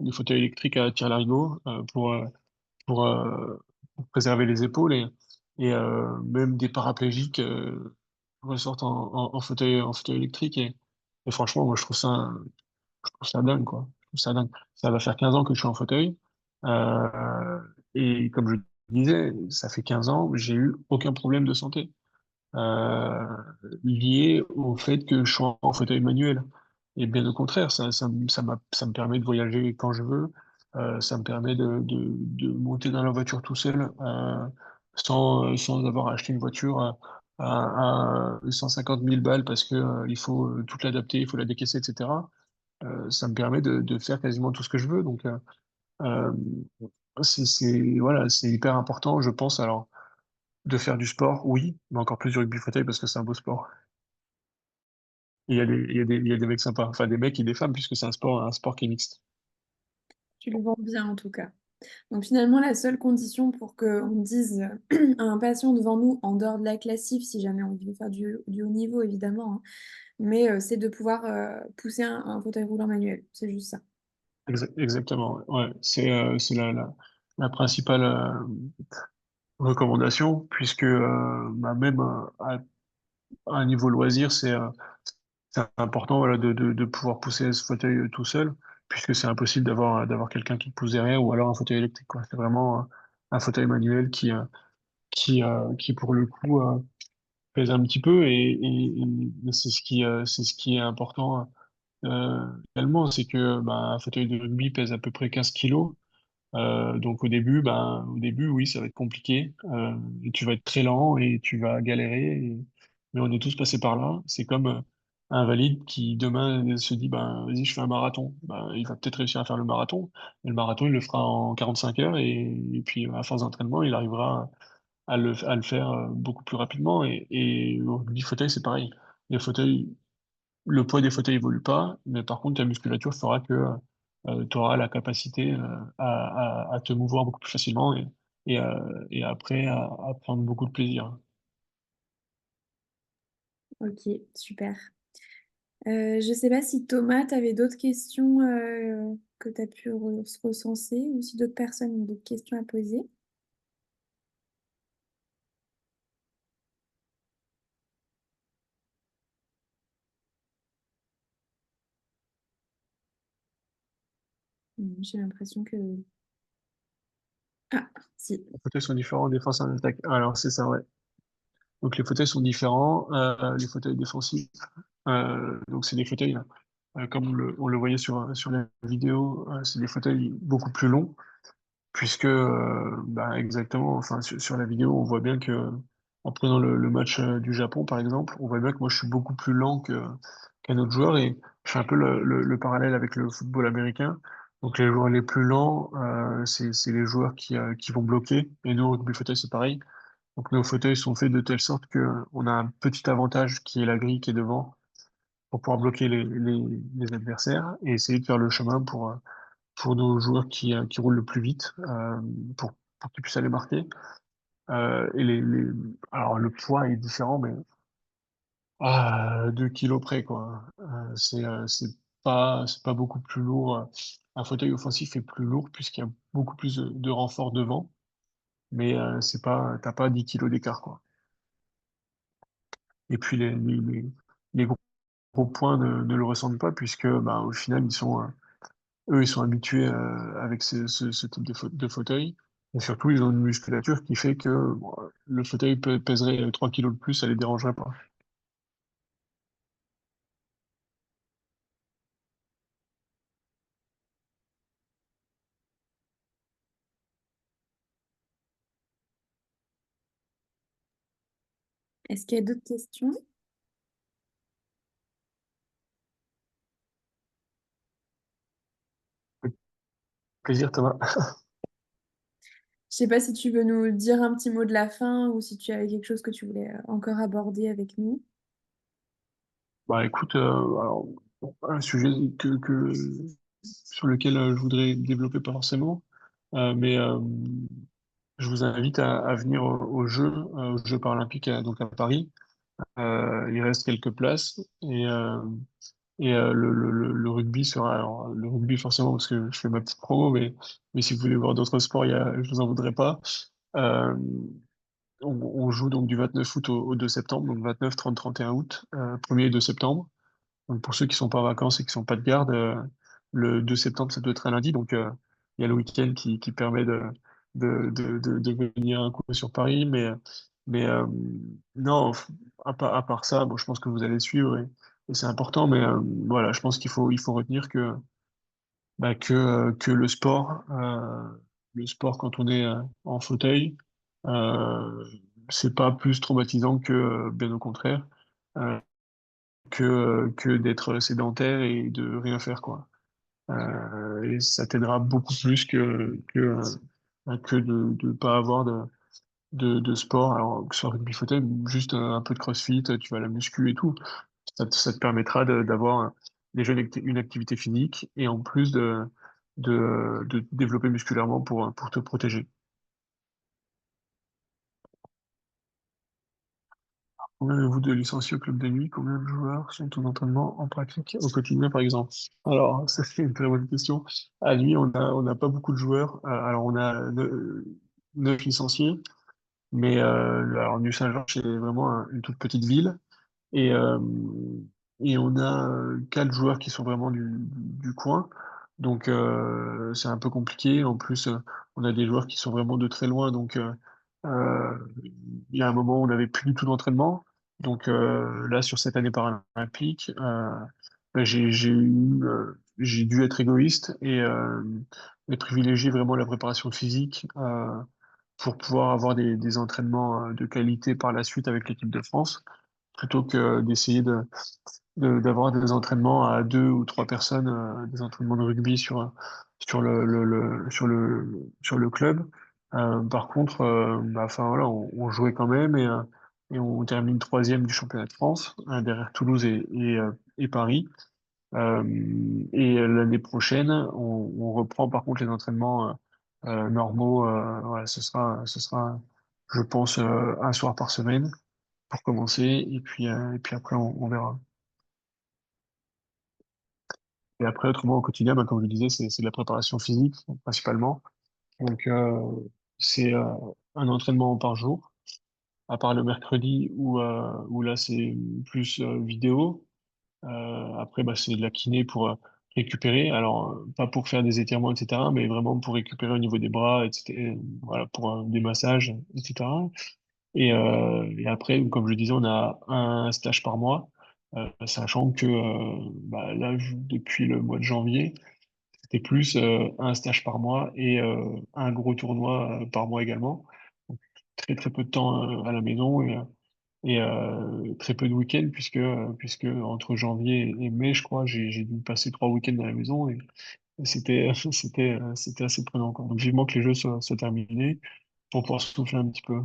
des fauteuils électriques à tire-larigot pour préserver les épaules et même des paraplégiques ressortent en fauteuil électrique. Et franchement, moi, je trouve ça dingue, quoi. Je trouve ça dingue. Ça va faire 15 ans que je suis en fauteuil. Euh, et comme je disais, ça fait 15 ans, j'ai eu aucun problème de santé euh, lié au fait que je suis en fauteuil manuel. Et bien au contraire, ça me permet de voyager quand je veux, ça me permet de monter dans la voiture tout seul, sans avoir acheté une voiture à 150 000 balles parce que il faut tout l'adapter, il faut la décaisser, etc. Ça me permet de faire quasiment tout ce que je veux. Donc, euh, voilà, c'est hyper important, je pense. Alors, de faire du sport, oui, mais encore plus du rugby fauteuil parce que c'est un beau sport. Et il y a des mecs sympas, enfin des mecs et des femmes, puisque c'est un sport qui est mixte. Tu le vends bien en tout cas. Donc finalement, la seule condition pour qu'on dise à un patient devant nous, en dehors de la classique, si jamais on veut faire du haut niveau évidemment, hein, mais c'est de pouvoir pousser un fauteuil roulant manuel. C'est juste ça. Exactement, ouais. C'est la principale recommandation, puisque bah, même à un niveau loisir, c'est important voilà, de pouvoir pousser ce fauteuil tout seul, puisque c'est impossible d'avoir quelqu'un qui te pousse derrière, ou alors un fauteuil électrique, quoi. C'est vraiment un fauteuil manuel qui pour le coup, pèse un petit peu et c'est ce qui est important également, c'est que bah, un fauteuil de rugby pèse à peu près 15 kilos. Donc au début, oui, ça va être compliqué. Et tu vas être très lent et tu vas galérer. Mais on est tous passés par là. C'est comme un valide qui demain se dit, ben, vas-y, je fais un marathon. Ben, il va peut-être réussir à faire le marathon. Mais le marathon, il le fera en 45 heures et puis à force d'entraînement, il arrivera à le faire beaucoup plus rapidement. Et au rugby fauteuil, c'est pareil. Les fauteuils, le poids des fauteuils évolue pas, mais par contre, ta musculature fera que tu auras la capacité à te mouvoir beaucoup plus facilement et après à prendre beaucoup de plaisir. Ok, super. Je sais pas si Thomas, tu avais d'autres questions que tu as pu recenser ou si d'autres personnes ont d'autres questions à poser. J'ai l'impression que... Ah, si. Les fauteuils sont différents en défense et en attaque. Alors, c'est ça, ouais. Donc, les fauteuils sont différents. Les fauteuils défensifs, donc c'est des fauteuils, comme on le voyait sur la vidéo, c'est des fauteuils beaucoup plus longs. Puisque, bah, exactement, enfin, sur la vidéo, on voit bien que, en prenant le match du Japon, par exemple, on voit bien que moi, je suis beaucoup plus lent qu'un autre joueur et je fais un peu le parallèle avec le football américain. Donc, les joueurs les plus lents, c'est les joueurs qui vont bloquer. Et nous, au rugby fauteuil, c'est pareil. Donc, nos fauteuils sont faits de telle sorte que on a un petit avantage qui est la grille qui est devant pour pouvoir bloquer les adversaires et essayer de faire le chemin pour nos joueurs qui roulent le plus vite, pour qu'ils puissent aller marquer. Et alors le poids est différent, mais à 2 kilos près, quoi. C'est pas beaucoup plus lourd. Un fauteuil offensif est plus lourd puisqu'il y a beaucoup plus de renfort devant, mais t'as pas 10 kilos d'écart, quoi. Et puis les gros points ne le ressentent pas puisque bah, au final eux, ils sont habitués avec ce type de fauteuil. Et surtout, ils ont une musculature qui fait que bon, le fauteuil pèserait 3 kilos de plus, ça les dérangerait pas. Est-ce qu'il y a d'autres questions? Plaisir, Thomas. Je sais pas si tu veux nous dire un petit mot de la fin ou si tu avais quelque chose que tu voulais encore aborder avec nous. Bah écoute, alors, un sujet sur lequel je voudrais développer pas forcément, mais je vous invite à venir aux Jeux paralympiques donc à Paris. Il reste quelques places et le rugby sera, alors, le rugby forcément parce que je fais ma petite promo, mais si vous voulez voir d'autres sports, je vous en voudrais pas. Euh, on joue donc du 29 août au 2 septembre, donc 29, 30, 31 août, 1er et 2 septembre. Donc pour ceux qui sont pas en vacances et qui sont pas de garde, le 2 septembre, ça doit être un lundi, donc il y a le week-end qui permet de venir un coup sur Paris, mais non, à part ça, bon, je pense que vous allez suivre et c'est important, mais voilà, je pense il faut retenir que le sport quand on est en fauteuil, euh, c'est pas plus traumatisant que, bien au contraire, euh, que d'être sédentaire et de rien faire, quoi. Et ça t'aidera beaucoup plus que de pas avoir de sport, alors que ce soit rugby fauteuil, juste un peu de crossfit, tu vas à la muscu et tout. Ça te permettra d'avoir déjà une activité physique et en plus de développer musculairement pour te protéger. Combien avez-vous de licenciés au club de nuit? Combien de joueurs sont en entraînement en pratique au quotidien, par exemple? Alors, ça c'est une très bonne question. À nuit, on n'a pas beaucoup de joueurs. Alors, on a 9 licenciés, mais alors, Nuit-Saint-Georges, c'est vraiment une toute petite ville. Et, euh, et on a 4 joueurs qui sont vraiment du coin. Donc c'est un peu compliqué. En plus, on a des joueurs qui sont vraiment de très loin. Donc euh, il y a un moment où on n'avait plus du tout d'entraînement. Donc là, sur cette année paralympique, bah, j'ai dû être égoïste et privilégier vraiment la préparation physique pour pouvoir avoir des entraînements de qualité par la suite avec l'équipe de France, plutôt que d'essayer d'avoir des entraînements à 2 ou 3 personnes, des entraînements de rugby sur le club. Par contre, bah, enfin, voilà, on jouait quand même et on termine troisième du championnat de France, derrière Toulouse et Paris. Et l'année prochaine, on reprend par contre les entraînements normaux. Voilà, ce sera, je pense, un soir par semaine pour commencer, et puis après on verra. Et après, autrement, au quotidien, bah, comme je le disais, c'est de la préparation physique, principalement. Donc, c'est un entraînement par jour, à part le mercredi où là, c'est plus vidéo. Après, bah, c'est de la kiné pour récupérer. Alors, pas pour faire des étirements, etc., mais vraiment pour récupérer au niveau des bras, etc., voilà, pour des massages, etc. Et après, comme je disais, on a un stage par mois, sachant que bah, là, depuis le mois de janvier, c'était plus un stage par mois et un gros tournoi par mois également. Donc, très très peu de temps à la maison et très peu de week-ends puisque entre janvier et mai, je crois, j'ai dû passer 3 week-ends à la maison et c'était assez prenant, quoi. Donc vivement que les jeux soient terminés pour pouvoir souffler un petit peu.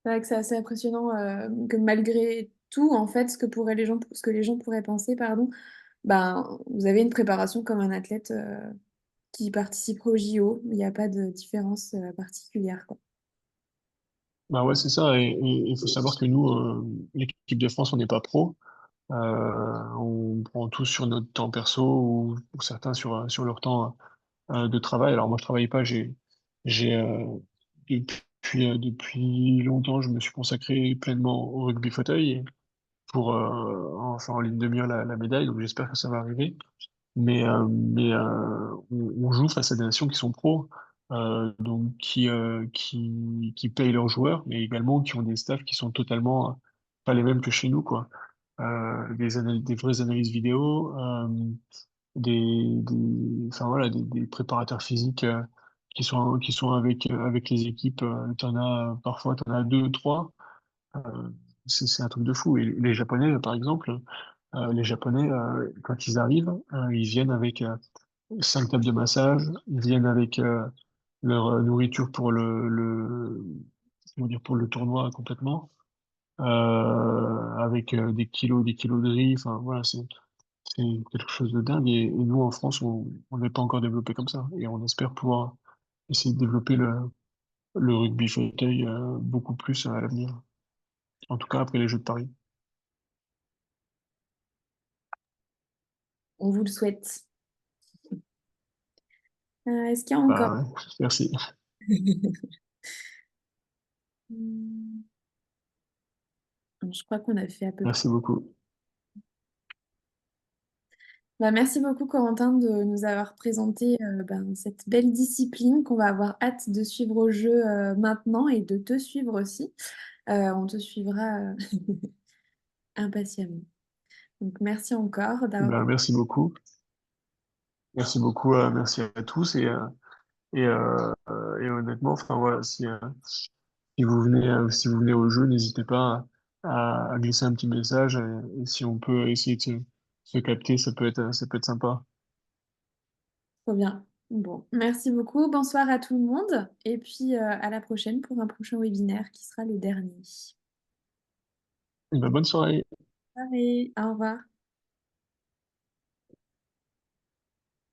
C'est vrai que c'est assez impressionnant que malgré tout, en fait, ce que les gens pourraient penser, pardon, ben, vous avez une préparation comme un athlète qui participe au JO. Il n'y a pas de différence particulière, quoi. Bah ouais, c'est ça. Et il faut savoir que nous, l'équipe de France, on n'est pas pro. On prend tout sur notre temps perso ou certains sur leur temps de travail. Alors moi, je travaille pas. J'ai depuis longtemps, je me suis consacré pleinement au rugby fauteuil pour enfin en ligne de mire la médaille. Donc j'espère que ça va arriver. Mais on joue face à des nations qui sont pros, donc qui payent leurs joueurs, mais également qui ont des staffs qui sont totalement pas les mêmes que chez nous, quoi. Des vraies analyses vidéo, enfin voilà, des préparateurs physiques qui sont avec les équipes. T'en as 2, 3. Euh, c'est un truc de fou. Et les Japonais, par exemple, quand ils arrivent, ils viennent avec 5 tables de massage, ils viennent avec leur nourriture pour comment dire, pour le tournoi complètement, avec des kilos de riz. Enfin, voilà, c'est quelque chose de dingue. Et nous, en France, on n'est pas encore développé comme ça. Et on espère pouvoir essayer de développer le rugby fauteuil beaucoup plus à l'avenir. En tout cas, après les Jeux de Paris. On vous le souhaite. Est-ce qu'il y a encore... Bah, ouais, merci. Hmm, je crois qu'on a fait à peu près. Merci beaucoup. Bah, merci beaucoup, Corentin, de nous avoir présenté cette belle discipline qu'on va avoir hâte de suivre au jeu maintenant et de te suivre aussi. On te suivra impatiemment. Donc, merci encore d'avoir... Ben, merci beaucoup. Merci beaucoup. Merci à tous. Et honnêtement, enfin voilà, si vous venez au jeu, n'hésitez pas à glisser un petit message. Et si on peut essayer de se capter, ça peut être sympa. Trop bien. Bon, merci beaucoup. Bonsoir à tout le monde. Et puis à la prochaine pour un prochain webinaire qui sera le dernier. Ben, bonne soirée. Allez, au revoir.